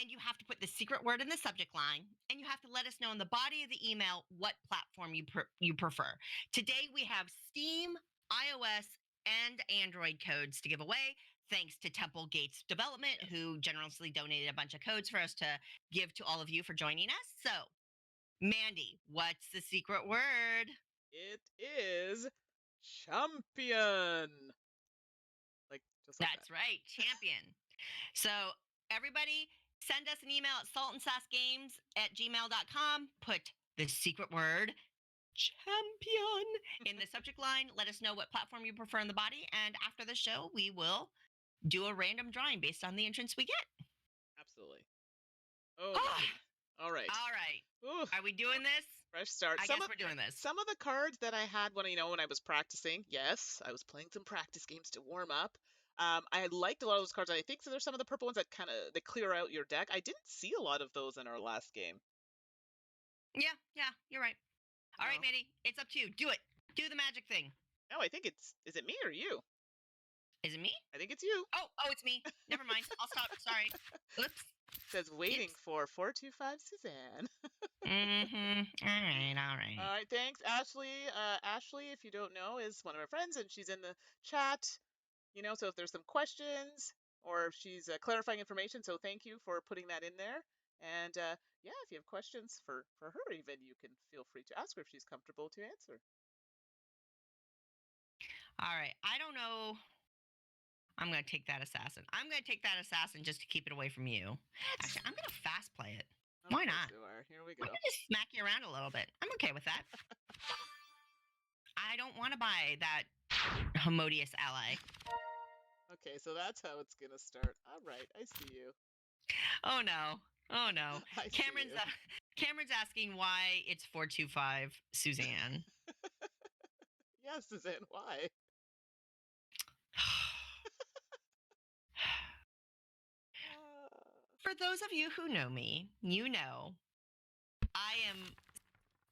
And you have to put the secret word in the subject line, and you have to let us know in the body of the email what platform you prefer. Today we have Steam, iOS, and Android codes to give away. Thanks to Temple Gates Development, who generously donated a bunch of codes for us to give to all of you for joining us. So Mandy, what's the secret word? It is champion. Just like that. That's right, champion. So, everybody, send us an email at saltandsassgames@gmail.com. Put the secret word champion in the subject line. Let us know what platform you prefer in the body. And after the show, we will do a random drawing based on the entrance we get. Absolutely. Oh my goodness. All right. All right. Ooh, Are we doing this? fresh start. I guess we're doing this. Some of the cards that I had when when I was practicing, yes, I was playing some practice games to warm up. I liked a lot of those cards. I think so. There's some of the purple ones that they clear out your deck. I didn't see a lot of those in our last game. Yeah, you're right. All right, Oh. Mandy, it's up to you. Do it. Do the magic thing. No, I think is it me or you? Is it me? I think it's you. Oh, it's me. Never mind. I'll stop. Sorry. Oops. It says waiting for 425 Suzanne. Mm-hmm. All right. All right, thanks, Ashley. Ashley, if you don't know, is one of our friends, and she's in the chat. So if there's some questions or if she's clarifying information, so thank you for putting that in there. And yeah, if you have questions for her, even you can feel free to ask her if she's comfortable to answer. All right. I don't know. I'm going to take that assassin. I'm going to take that assassin just to keep it away from you. Actually, I'm going to fast play it. Why not? Here we I'm go. going to just smack you around a little bit. I'm okay with that. I don't want to buy that Homodious ally. Okay, so that's how it's going to start. All right, I see you. Oh, no. Cameron's asking why it's 425 Suzanne. Yes, Suzanne, why? For those of you who know me, you know I am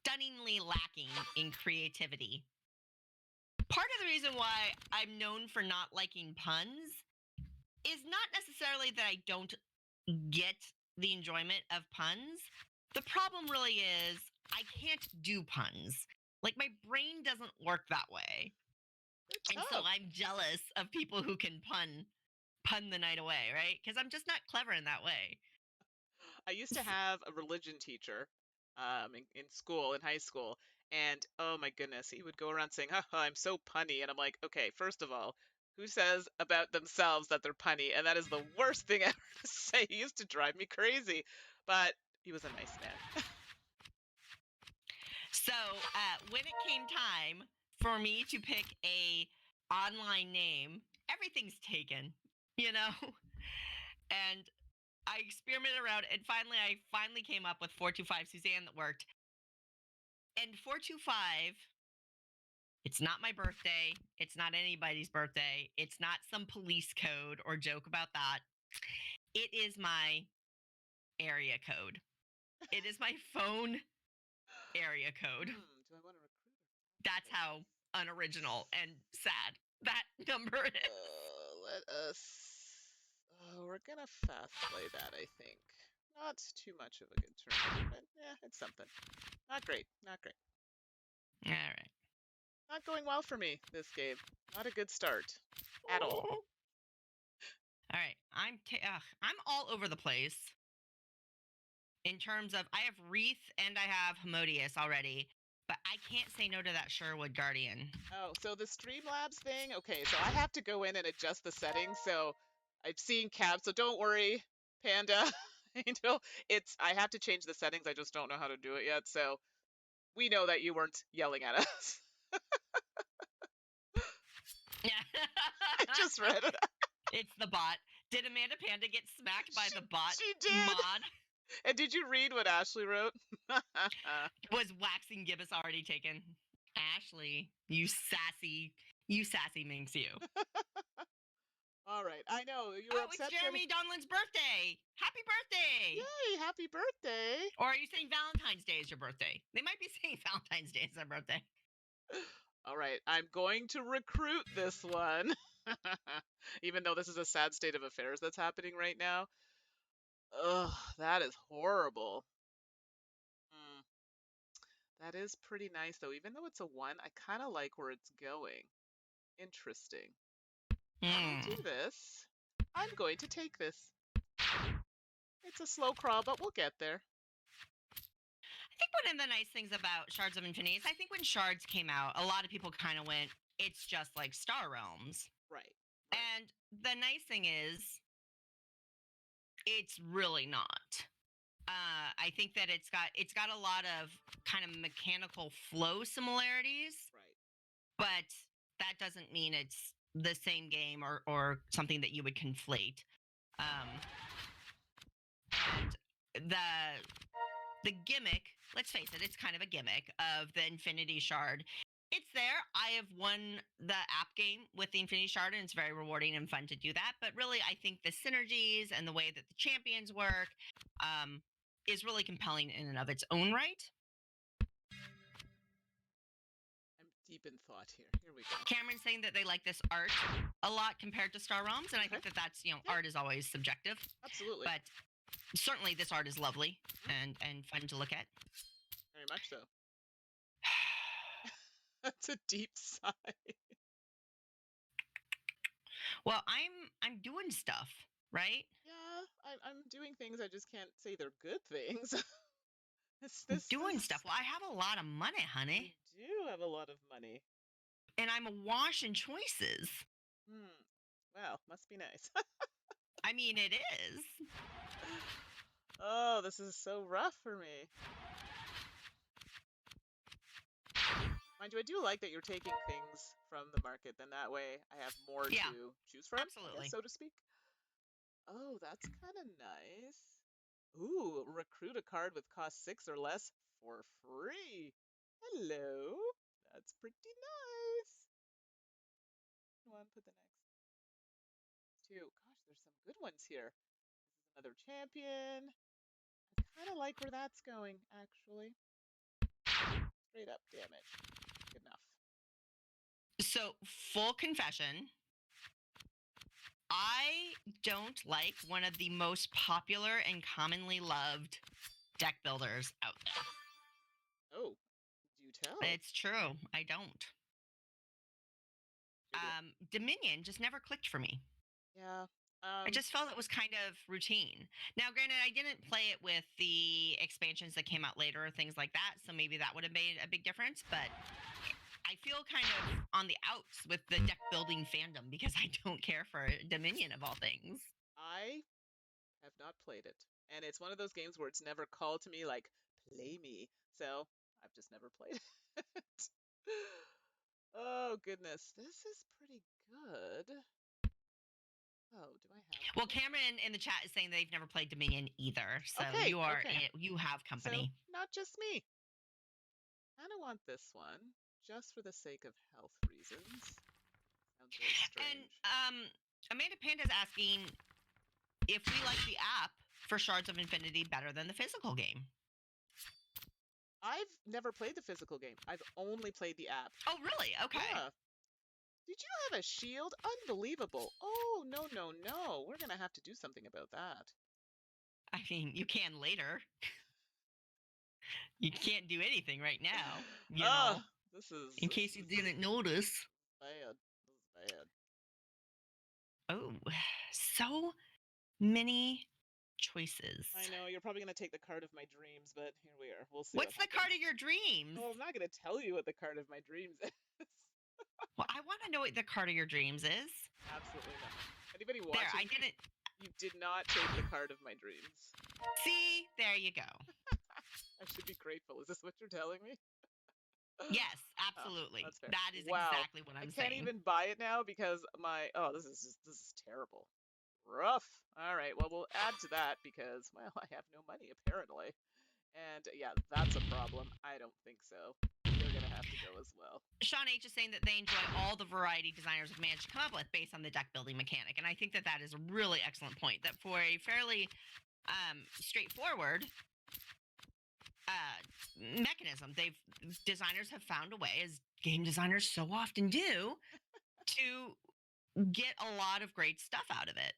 stunningly lacking in creativity. Part of the reason why I'm known for not liking puns is not necessarily that I don't get the enjoyment of puns. The problem really is I can't do puns. Like, my brain doesn't work that way. And so I'm jealous of people who can pun the night away, right? Because I'm just not clever in that way. I used to have a religion teacher in school, in high school, and oh my goodness, he would go around saying, haha, I'm so punny. And I'm like, okay, first of all, who says about themselves that they're punny? And that is the worst thing ever to say. He used to drive me crazy, but he was a nice man. So when it came time for me to pick a online name, everything's taken, and I experimented around, and I finally came up with 425 Suzanne that worked. And 425, it's not my birthday. It's not anybody's birthday. It's not some police code or joke about that. It is my area code. It is my phone area code. Do I want to recruit her? That's how unoriginal and sad that number is. Let us. We're gonna fast play that, I think. Not too much of a good turn, but yeah, it's something. Not great. Not great. All right. Not going well for me this game. Not a good start at all. All right. I'm all over the place in terms of I have Wreath and I have Homodious already, but I can't say no to that Sherwood Guardian. Oh, so the Streamlabs thing. Okay, so I have to go in and adjust the settings. So I've seen Cab. So don't worry, Panda. I have to change the settings. I just don't know how to do it yet. So we know that you weren't yelling at us. Yeah. I just read it. It's the bot. Did Amanda Panda get smacked by the bot She did. mod? And did you read what Ashley wrote? Was waxing gibbous already taken? Ashley, you sassy minx, you. All right, I know you were upset. It's Jeremy Donlan's birthday. Happy birthday! Yay! Happy birthday! Or are you saying Valentine's Day is your birthday? They might be saying Valentine's Day is their birthday. All right, I'm going to recruit this one. Even though this is a sad state of affairs that's happening right now. Ugh, that is horrible. That is pretty nice, though. Even though it's a 1, I kind of like where it's going. Interesting. Let me do this. I'm going to take this. It's a slow crawl, but we'll get there. I think one of the nice things about Shards of Infinity is I think when Shards came out, a lot of people kind of went, it's just like Star Realms. Right. Right. And the nice thing is, it's really not. I think that it's got a lot of kind of mechanical flow similarities, Right. but that doesn't mean it's the same game or something that you would conflate. Um, and the gimmick, let's face it, it's kind of a gimmick of the Infinity Shard. It's there. I have won the app game with the Infinity Shard, and it's very rewarding and fun to do that. But really, I think the synergies and the way that the champions work is really compelling in and of its own right. I'm deep in thought here. Here we go. Cameron's saying that they like this art a lot compared to Star Realms, and I think that that's, Yeah. art is always subjective. Absolutely. But certainly this art is lovely and fun to look at. Very much so. That's a deep sigh. Well, I'm doing stuff, right? Yeah, I'm doing things. I just can't say they're good things. Doing stuff. Well, I have a lot of money, honey. You do have a lot of money. And I'm awash in choices. Well, must be nice. I mean, it is. Oh, this is so rough for me. Mind you, I do like that you're taking things from the market. Then that way I have more to choose from, absolutely. I guess, so to speak. Oh, that's kind of nice. Ooh, recruit a card with cost 6 or less for free. Hello. That's pretty nice. One, put the next. 2. Gosh, there's some good ones here. This is another champion. I kind of like where that's going, actually. Straight up damage. Good enough. So, full confession, I don't like one of the most popular and commonly loved deck builders out there. Oh, do tell. It's true. I don't. Dominion just never clicked for me. Yeah. I just felt it was kind of routine. Now, granted, I didn't play it with the expansions that came out later or things like that, so maybe that would have made a big difference. But I feel kind of on the outs with the deck building fandom because I don't care for Dominion of all things. I have not played it, and it's one of those games where it's never called to me like, play me. So I've just never played it. Oh, goodness. This is pretty good. Oh, do I have? Well, Cameron in the chat is saying they've never played Dominion either, so Okay, you are okay. you have company. So not just me. I kind of want this one just for the sake of health reasons. Sounds very strange. And Amanda Panda's asking if we like the app for Shards of Infinity better than the physical game. I've never played the physical game. I've only played the app. Oh, really? Okay. Yeah. Did you have a shield? Unbelievable. Oh, no, no, no. We're going to have to do something about that. I mean, you can later. You can't do anything right now. You know, this is... in case you didn't notice. Bad. This is bad. Oh, so many choices. I know, you're probably going to take the card of my dreams, but here we are. We'll see. What's the card of your dreams? Well, I'm not going to tell you what the card of my dreams is. Well, I want to know what the card of your dreams is. Absolutely not. Anybody watching? There, I didn't. You did not take the card of my dreams. See, there you go. I should be grateful. Is this what you're telling me? Yes, absolutely. Oh, that's fair. That is Wow. exactly what I'm saying. I can't even buy it now because my this is terrible. Rough. All right. Well, we'll add to that because, well, I have no money apparently. And yeah, that's a problem. I don't think so. You're going to have to go as well. Sean H is saying that they enjoy all the variety designers have managed to come up with based on the deck building mechanic. And I think that that is a really excellent point, that for a fairly straightforward mechanism, designers have found a way, as game designers so often do, to get a lot of great stuff out of it.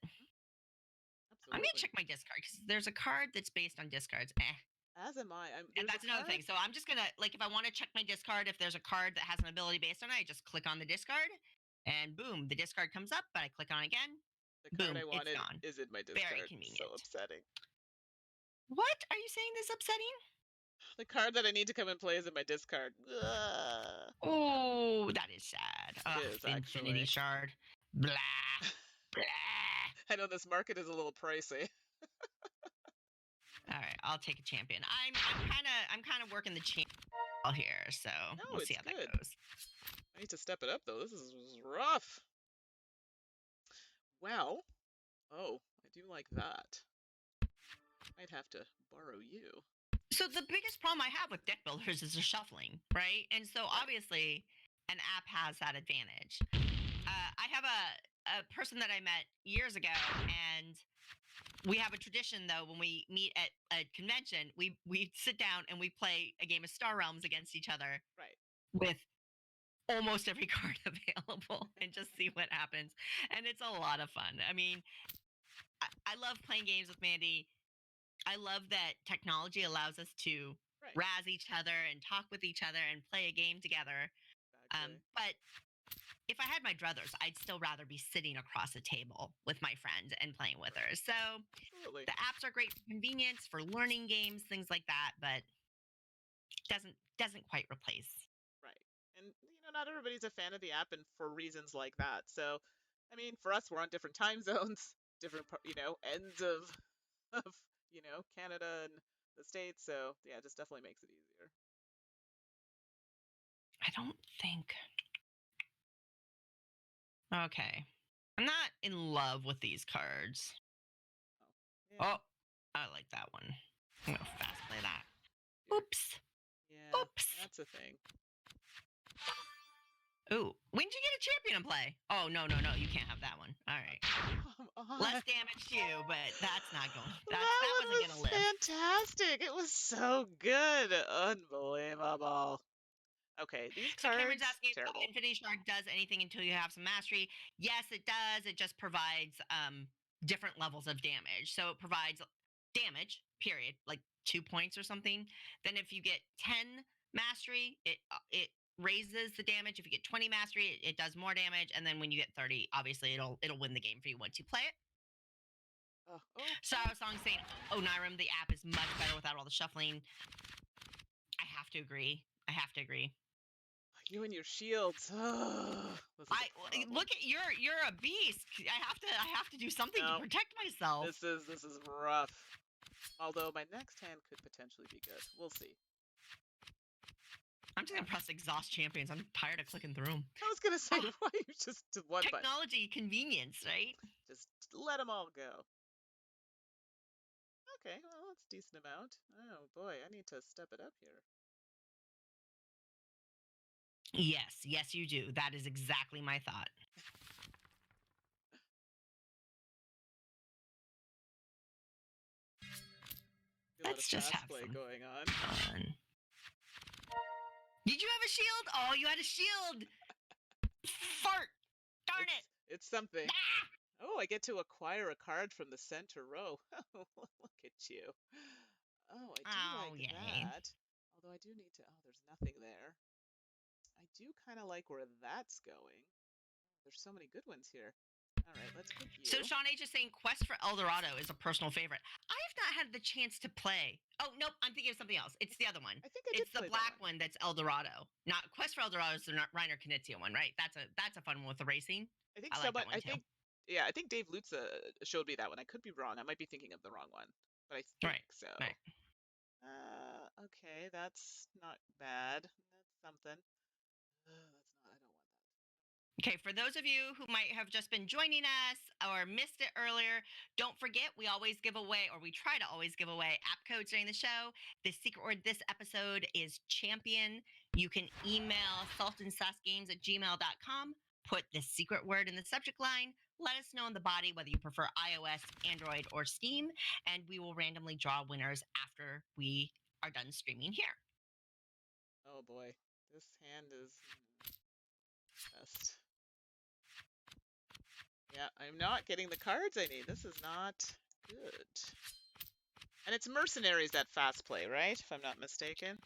Absolutely. I'm going to check my discard because there's a card that's based on discards. As am I. And that's another thing. So I'm just going to, like, if I want to check my discard, if there's a card that has an ability based on it, I just click on the discard and boom, the discard comes up, but I click on it again. The card boom, I wanted it's gone. is in my discard. Very convenient. So upsetting. What are you saying is upsetting? The card that I need to come and play is in my discard. Ugh. Oh, that is sad. It Ugh, is, the Infinity actually. Shard. Blah. Blah. I know this market is a little pricey. All right, I'll take a champion. I'm kind of working the champion here, so No, we'll see it's how that good. goes. I need to step it up, though. This is rough. Well, oh, I do like that. Might have to borrow you. So the biggest problem I have with deck builders is the shuffling, right? And so Right. obviously an app has that advantage. I have a person that I met years ago, and we have a tradition though when we meet at a convention, we sit down and we play a game of Star Realms against each other Right. with almost every card available and just see what happens. And it's a lot of fun. I mean, I love playing games with Mandy. I love that technology allows us to Right. razz each other and talk with each other and play a game together. Exactly. But if I had my druthers, I'd still rather be sitting across a table with my friend and playing with her. So Absolutely. the apps are great for convenience, for learning games, things like that, but doesn't quite replace. Right. And not everybody's a fan of the app, and for reasons like that. So, I mean, for us, we're on different time zones, different ends of Canada and the States. So yeah, it just definitely makes it easier. I don't think. Okay. I'm not in love with these cards. Oh, yeah, Oh, I like that one. I'm gonna fast play that. here. Oops. Yeah, Oops. that's a thing. Ooh, when did you get a champion to play? Oh, no. You can't have that one. All right. Come on. Less damage to you, but that's not going. That That one wasn't gonna was live. fantastic. It was so good. Unbelievable. Okay, these So Cameron's cards, asking if terrible. Infinity Shark does anything until you have some mastery. Yes, it does. It just provides different levels of damage. So it provides damage, period, like 2 points or something. Then if you get 10 mastery, it raises the damage. If you get 20 mastery, it does more damage. And then when you get 30, obviously it'll win the game for you once you play it. Oh, oh, So I was saying, oh, Nyram, the app is much better without all the shuffling. I have to agree. you and your shields. Oh, this is I a problem. look at you're a beast. I have to do something to No, protect myself. this is rough. Although my next hand could potentially be good. We'll see. I'm just gonna press exhaust champions. I'm tired of clicking through them. I was gonna say, Oh, why you just did one button? technology convenience, right? Just let them all go. Okay, well, that's a decent amount. Oh boy, I need to step it up here. Yes, you do. That is exactly my thought. A lot of Let's just fast have play some going on. fun. Did you have a shield? Oh, you had a shield. Fart. Darn it. It's something. Ah! Oh, I get to acquire a card from the center row. Look at you. Oh, I do Oh, like yay. that. Although I do need to. Oh, there's nothing there. I do kind of like where that's going. There's so many good ones here. All right, let's pick So you. Sean H is saying Quest for El Dorado is a personal favorite. I have not had the chance to play. Oh nope, I'm thinking of something else. It's the other one. I think I did It's the play that black one. one that's El Dorado. Not Quest for El Dorado is the Reiner Knizia one, right? That's a fun one with the racing. I think I like that someone. one I too. think. Yeah, I think Dave Lutz showed me that one. I could be wrong. I might be thinking of the wrong one, but I think Right. so. Right. Okay, that's not bad. That's something. That's not. I don't want that. Okay, for those of you who might have just been joining us or missed it earlier, don't forget we always give away, or we try to always give away, app codes during the show. The secret word this episode is champion. You can email saltandsassgames@gmail.com, put the secret word in the subject line, let us know in the body whether you prefer iOS, Android, or Steam, and we will randomly draw winners after we are done streaming here. Oh boy, this hand is best. Yeah, I'm not getting the cards I need. This is not good. And it's mercenaries that fast play, right? If I'm not mistaken.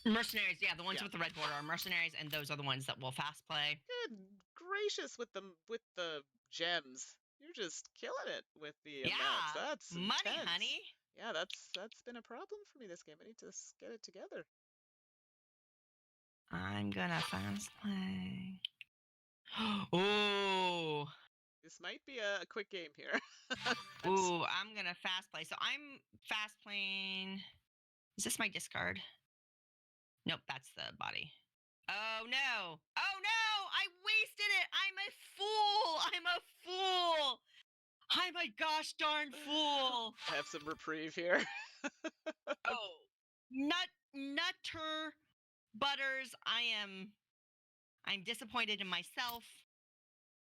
Mercenaries, yeah, the ones Yeah. with the red border are mercenaries, and those are the ones that will fast play. Good gracious, with the gems. You're just killing it with the Yeah, amounts. That's money, intense. honey. Yeah, that's been a problem for me this game. I need to get it together. I'm gonna fast play. Oh, This might be a quick game here. ooh, I'm gonna fast play. So I'm fast playing. Is this my discard? Nope, that's the body. Oh no! Oh no! I wasted it! I'm a fool! I'm a fool! I'm a gosh darn fool! I have some reprieve here. Oh, nutter butters. I'm disappointed in myself.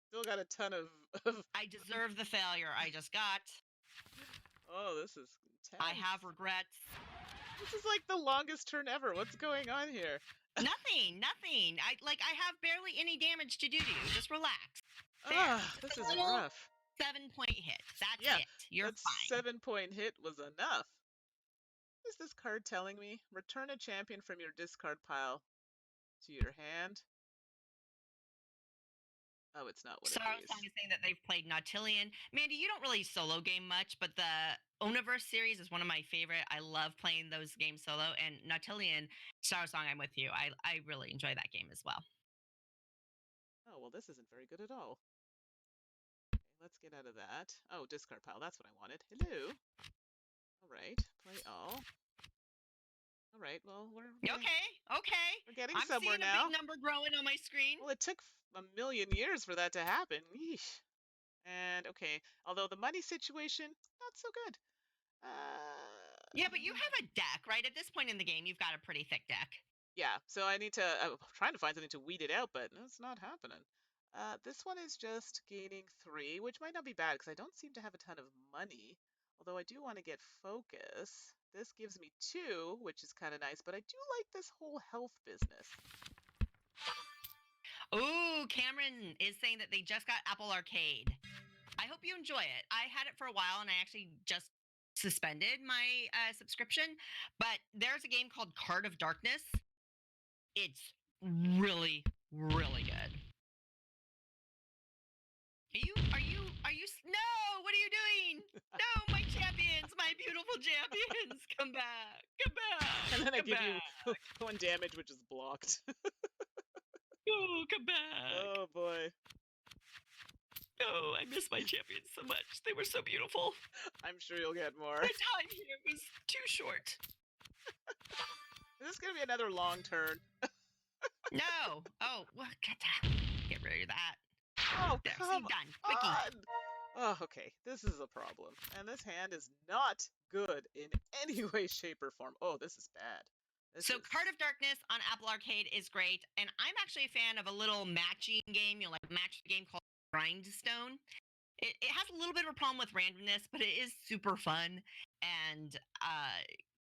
Still got a ton of. I deserve the failure I just got. Oh, this is intense. I have regrets. This is like the longest turn ever. What's going on here? Nothing. I have barely any damage to do to you. Just relax. There, Ah, just this a is little rough. 7-point hit. That's Yeah, it. You're that fine. 7-point hit was enough. What is this card telling me? Return a champion from your discard pile to your hand. Oh, it's not one of Sorrow's these. Song is saying that they've played Nautillion. Mandy, you don't really solo game much, but the Universe series is one of my favorite. I love playing those games solo. And Nautillion, Sorrow's Song, I'm with you. I really enjoy that game as well. Oh, well, this isn't very good at all. Okay, let's get out of that. Oh, discard pile. That's what I wanted. Hello. All right. Play all. All right. Well, Okay. we're getting I'm somewhere seeing a now. big number growing on my screen. Well, it took a million years for that to happen. Yeesh. And okay, although the money situation not so good. Yeah, but you have a deck, right? At this point in the game, you've got a pretty thick deck. Yeah, so I need to. I'm trying to find something to weed it out, but it's not happening. This one is just gaining 3, which might not be bad because I don't seem to have a ton of money. Although I do want to get focus. This gives me 2, which is kind of nice, but I do like this whole health business. Ooh, Cameron is saying that they just got Apple Arcade. I hope you enjoy it. I had it for a while and I actually just suspended my subscription, but there's a game called Card of Darkness. It's really, really good. No, what are you doing? No, my champions, my beautiful champions, come back, And then I come give you back, 1 damage, which is blocked. oh, come back. Oh boy. Oh, I miss my champions so much. They were so beautiful. I'm sure you'll get more. My time here was too short. Is this gonna be another long turn? No. Oh, what? Get rid of that. Oh, There, come see, done. Quickie. on! Oh, okay. This is a problem. And this hand is not good in any way, shape, or form. Oh, this is bad. So Card of Darkness on Apple Arcade is great. And I'm actually a fan of a little matching game, like match game called Grindstone. It has a little bit of a problem with randomness, but it is super fun and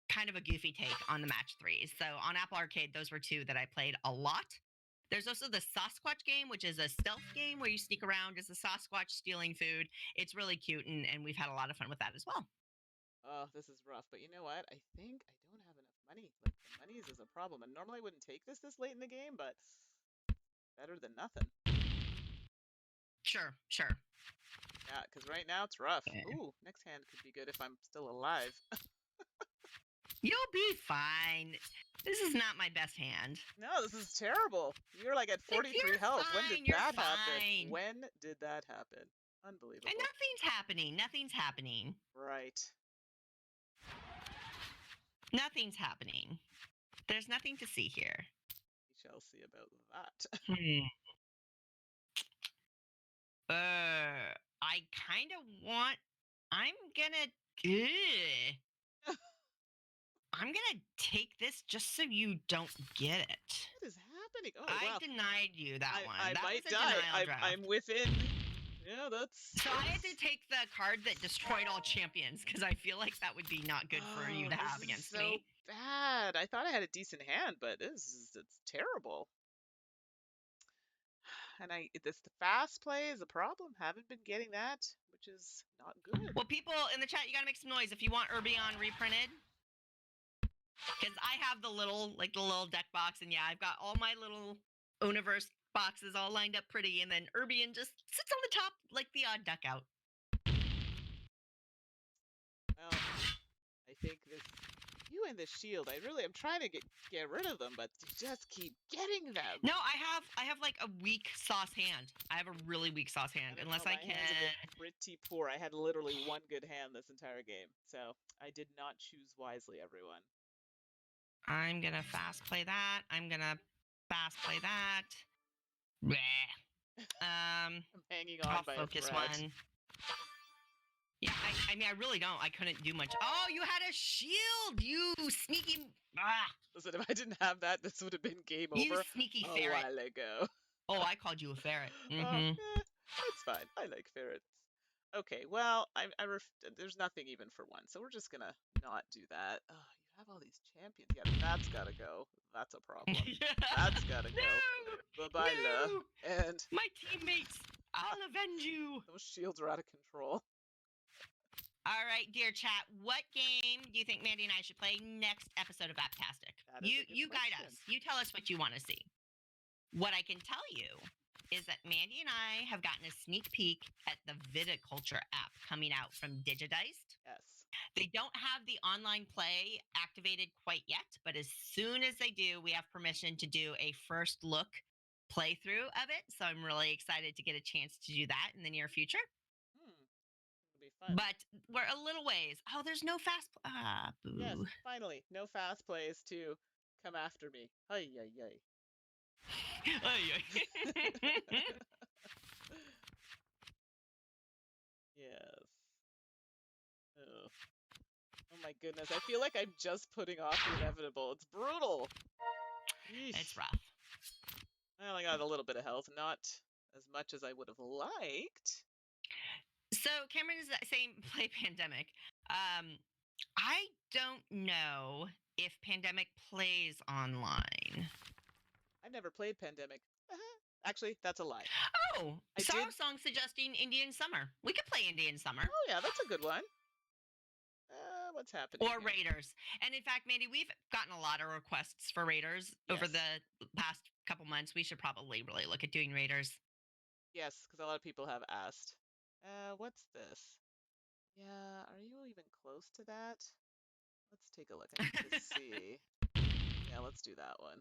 kind of a goofy take on the match threes. So on Apple Arcade, those were 2 that I played a lot. There's also the Sasquatch game, which is a stealth game where you sneak around as a Sasquatch stealing food. It's really cute, and we've had a lot of fun with that as well. Oh, this is rough. But you know what? I think I don't have enough money. Like, the monies is a problem. And normally I wouldn't take this late in the game, but better than nothing. Sure. Yeah, because right now it's rough. Okay. Ooh, next hand could be good if I'm still alive. You'll be fine. This is not my best hand. No, this is terrible. You're like at 43 health. When did that happen? When did that happen? Unbelievable. And nothing's happening. Right. Nothing's happening. There's nothing to see here. We shall see about that. I kind of want. I'm gonna take this just so you don't get it. What is happening? Oh, I wow. denied you that one. I That might was a die. denial draft. I'm within. Yeah, that's. So I had to take the card that destroyed all champions because I feel like that would be not good for you to have against so me. Bad. I thought I had a decent hand, but it's terrible. And the fast play is a problem. Haven't been getting that, which is not good. Well, people in the chat, you gotta make some noise if you want Urbion reprinted. Because I have the little deck box, and yeah, I've got all my little Universe boxes all lined up pretty, and then Urbion just sits on the top like the odd duck out. Well, think you and the shield, I'm trying to get rid of them, but you just keep getting them. No, I have like a weak sauce hand. I have a really weak sauce hand. I don't Unless know, I my hands have been can. pretty poor. I had literally one good hand this entire game, so I did not choose wisely, everyone. I'm gonna fast play that. I'm gonna fast play that. Bleh. I'm hanging on I'll by a focus thread. one. Yeah, I mean, I really don't. I couldn't do much. Oh, you had a shield, you sneaky. Listen, if I didn't have that, this would have been game You over sneaky a ferret. while ago. Oh, I called you a ferret. It's fine. I like ferrets. Okay, well, there's nothing even for one, so we're just gonna not do that. Oh, you have all these champions. Yeah, that's gotta go. That's a problem. That's gotta go. No, Bye-bye, love. no, And my teammates. I'll avenge you. those shields are out of control. All right, dear chat, what game do you think Mandy and I should play next episode of Apptastic? That is a good You guide question. us. You tell us what you want to see. What I can tell you is that Mandy and I have gotten a sneak peek at the Viticulture app coming out from Digidiced. Yes. They don't have the online play activated quite yet, but as soon as they do, we have permission to do a first look playthrough of it. So I'm really excited to get a chance to do that in the near future. It'll be fun. But we're a little ways. Oh, there's no fast. Boo. Yes, finally, no fast plays to come after me. Ay, ay, ay. Yes. Oh. Oh my goodness, I feel like I'm just putting off the inevitable. It's brutal. Yeesh. It's rough. I only got a little bit of health, not as much as I would have liked. So Cameron is saying play Pandemic. I don't know if Pandemic plays online. I've never played Pandemic. Actually, that's a lie. Oh, Sorrow Song suggesting Indian Summer. We could play Indian Summer. Oh yeah, that's a good one. What's happening? Or Raiders. And in fact, Mandy, we've gotten a lot of requests for Raiders over the past couple months. We should probably really look at doing Raiders. Yes, because a lot of people have asked. What's this? Yeah, are you even close to that? Let's take a look. I need to see. Yeah, let's do that one.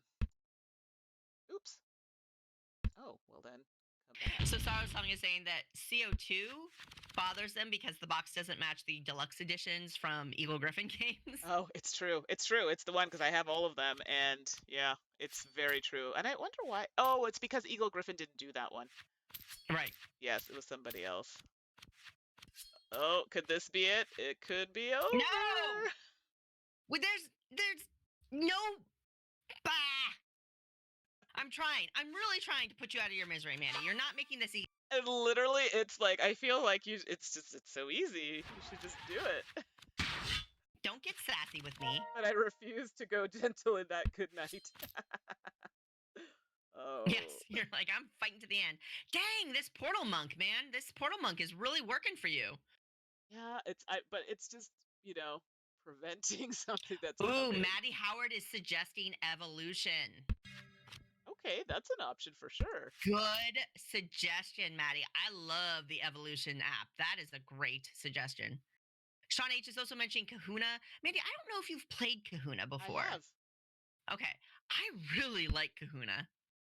Oops. Oh, well then, come back. So Sorrow Song is saying that CO2 bothers them because the box doesn't match the deluxe editions from Eagle Griffin games. Oh, it's true. It's true. It's the one because I have all of them, and yeah, it's very true. And I wonder why. Oh, it's because Eagle Griffin didn't do that one. Right. Yes, it was somebody else. Oh, could this be it? It could be over. No! Well, there's no. Bah! I'm trying. I'm really trying to put you out of your misery, Mandy. You're not making this easy. And literally, it's like I feel like it's so easy. You should just do it. Don't get sassy with me. But I refuse to go gentle in that good night. Oh. Yes, you're like, I'm fighting to the end. Dang, this portal monk, man. This portal monk is really working for you. Yeah, but it's just, preventing something that's Ooh, coming. Maddie Howard is suggesting evolution. Okay, that's an option for sure. Good suggestion, Maddie. I love the evolution app. That is a great suggestion. Sean H is also mentioning Kahuna. Mandy, I don't know if you've played Kahuna before. I have. Okay. I really like Kahuna.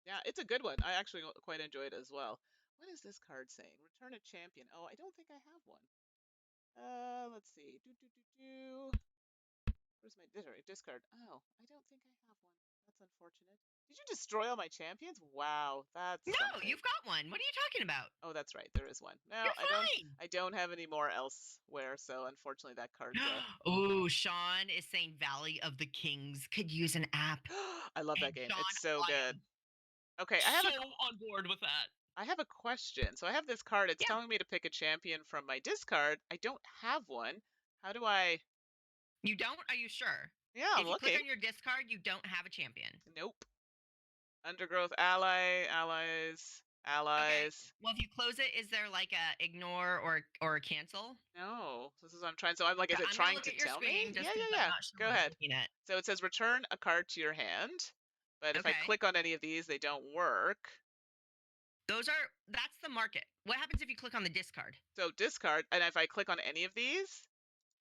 Yeah, it's a good one. I actually quite enjoyed it as well. What is this card saying? Return a champion. Oh, I don't think I have one. Let's see. Where's my discard? Oh, I don't think I have one. That's unfortunate. Did you destroy all my champions? Wow, that's No, something. you've got one. What are you talking about? Oh, that's right. There is one. No, You're fine. I don't have any more elsewhere, so unfortunately that card's Oh, Sean is saying Valley of the Kings could use an app. I love that game. Sean, It's so I good. am Okay, on board with that. I have a question. So I have this card. It's telling me to pick a champion from my discard. I don't have one. How do I? You don't? Are you sure? Yeah, I'm if you looking. click on your discard, you don't have a champion. Nope. Undergrowth, allies. Okay. Well, if you close it, is there like a ignore or a cancel? No. This is what I'm trying. So I'm like, is it I'm trying look to at your tell screen me? just Yeah. sure Go ahead. It. So it says return a card to your hand, but if I click on any of these, they don't work. That's the market. What happens if you click on the discard? So discard, and if I click on any of these?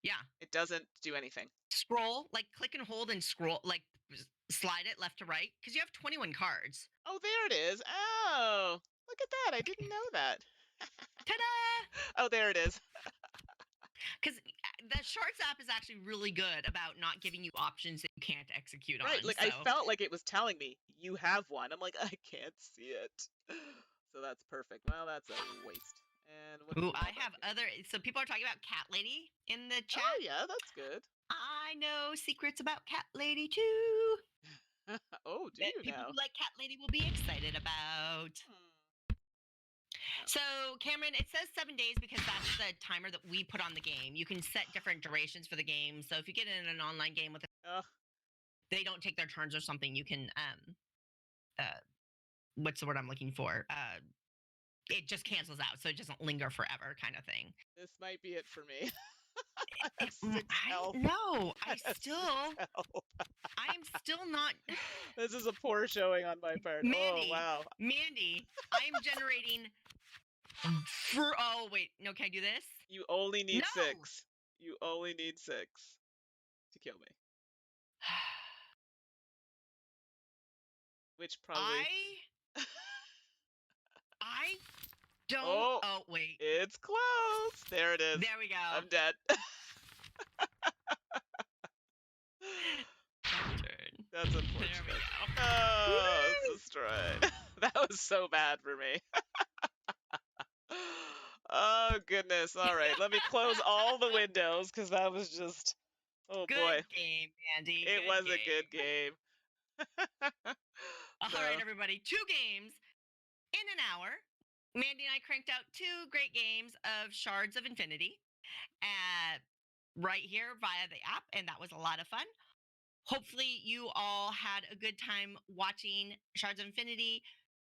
Yeah. It doesn't do anything. Scroll, like click and hold and scroll, like slide it left to right because you have 21 cards. Oh, there it is. Oh, look at that. I didn't know that. Ta-da! Oh, there it is. Because the Shards app is actually really good about not giving you options that you can't execute Right. on. Like I So, felt like it was telling me you have one. I'm like, I can't see it. So that's perfect. Well, that's a waste. And what do ooh, we I have out have here? other. So people are talking about Cat Lady in the chat. Oh, yeah, that's good. I know secrets about Cat Lady too Oh, do that you people now? who like Cat Lady will be excited about. Hmm. Oh. So, Cameron, it says 7 days because that's the timer that we put on the game. You can set different durations for the game. So, if you get in an online game with Ugh. they don't take their turns or something, you can what's the word I'm looking for? It just cancels out, so it doesn't linger forever, kind of thing. This might be it for me. I have I 6 health. don't know. I have 6 health. I am still not. This is a poor showing on my part. Oh, Mandy, wow. Mandy, I am generating. Oh wait, no, can I do this? You only need No. 6. You only need 6 to kill me. Which probably. I don't. Oh, Oh wait, it's close. There it is. there we go. I'm dead. Turn. That's There unfortunate. we go. Oh, it's destroyed. That was so bad for me. Oh, goodness. All right. Let me close all the windows because that was just. Oh, boy. Good game, Andy. It Good was game. a good game. All right, everybody. 2 games in an hour. Mandy and I cranked out 2 great games of Shards of Infinity right here via the app, and that was a lot of fun. Hopefully, you all had a good time watching Shards of Infinity,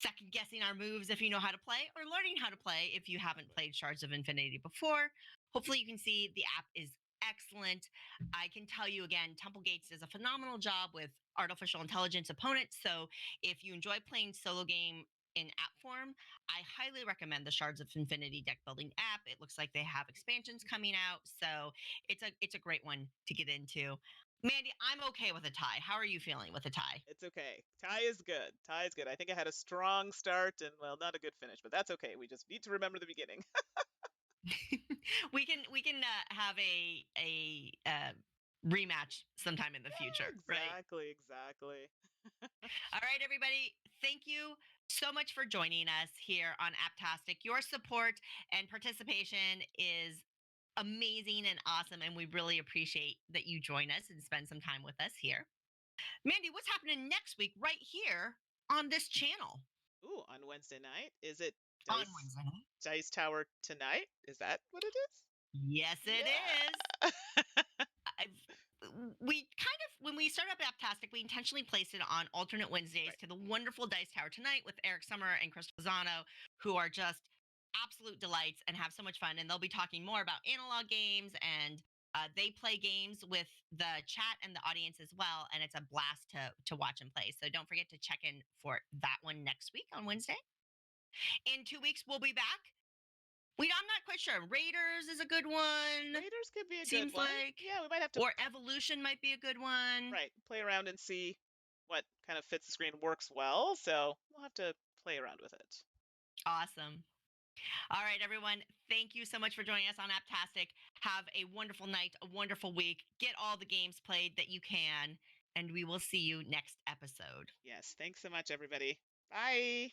second guessing our moves if you know how to play, or learning how to play if you haven't played Shards of Infinity before. Hopefully, you can see the app is excellent. I can tell you again, Temple Gates does a phenomenal job with artificial intelligence opponents. So if you enjoy playing solo game in app form, I highly recommend the Shards of Infinity deck building app. It looks like they have expansions coming out, so it's a great one to get into. Mandy, I'm okay with a tie. How are you feeling with a tie? It's okay. Tie is good. Tie is good. I think I had a strong start and, well, not a good finish, but that's okay. We just need to remember the beginning. We can have a rematch sometime in the future, right? Exactly. All right, everybody. Thank you so much for joining us here on Apptastic. Your support and participation is amazing and awesome, and we really appreciate that you join us and spend some time with us here. Mandy, what's happening next week right here on this channel? Ooh, on Wednesday night, is it On Dice Wednesday night? Dice Tower tonight? Is that what it is? Yes, it Yeah. is. We kind of, when we started up Apptastic, we intentionally placed it on alternate Wednesdays Right. to the wonderful Dice Tower tonight with Eric Summer and Crystal Pisano, who are just absolute delights and have so much fun. And they'll be talking more about analog games, and they play games with the chat and the audience as well. And it's a blast to watch and play. So don't forget to check in for that one next week on Wednesday. In 2 weeks, we'll be back. I'm not quite sure. Raiders is a good one. Raiders could be a Seems good one. like. Yeah, we might have to. Or Evolution might be a good one. Right. Play around and see what kind of fits the screen, works well. So we'll have to play around with it. Awesome. All right, everyone. Thank you so much for joining us on Apptastic. Have a wonderful night, a wonderful week. Get all the games played that you can, and we will see you next episode. Yes. Thanks so much, everybody. Bye.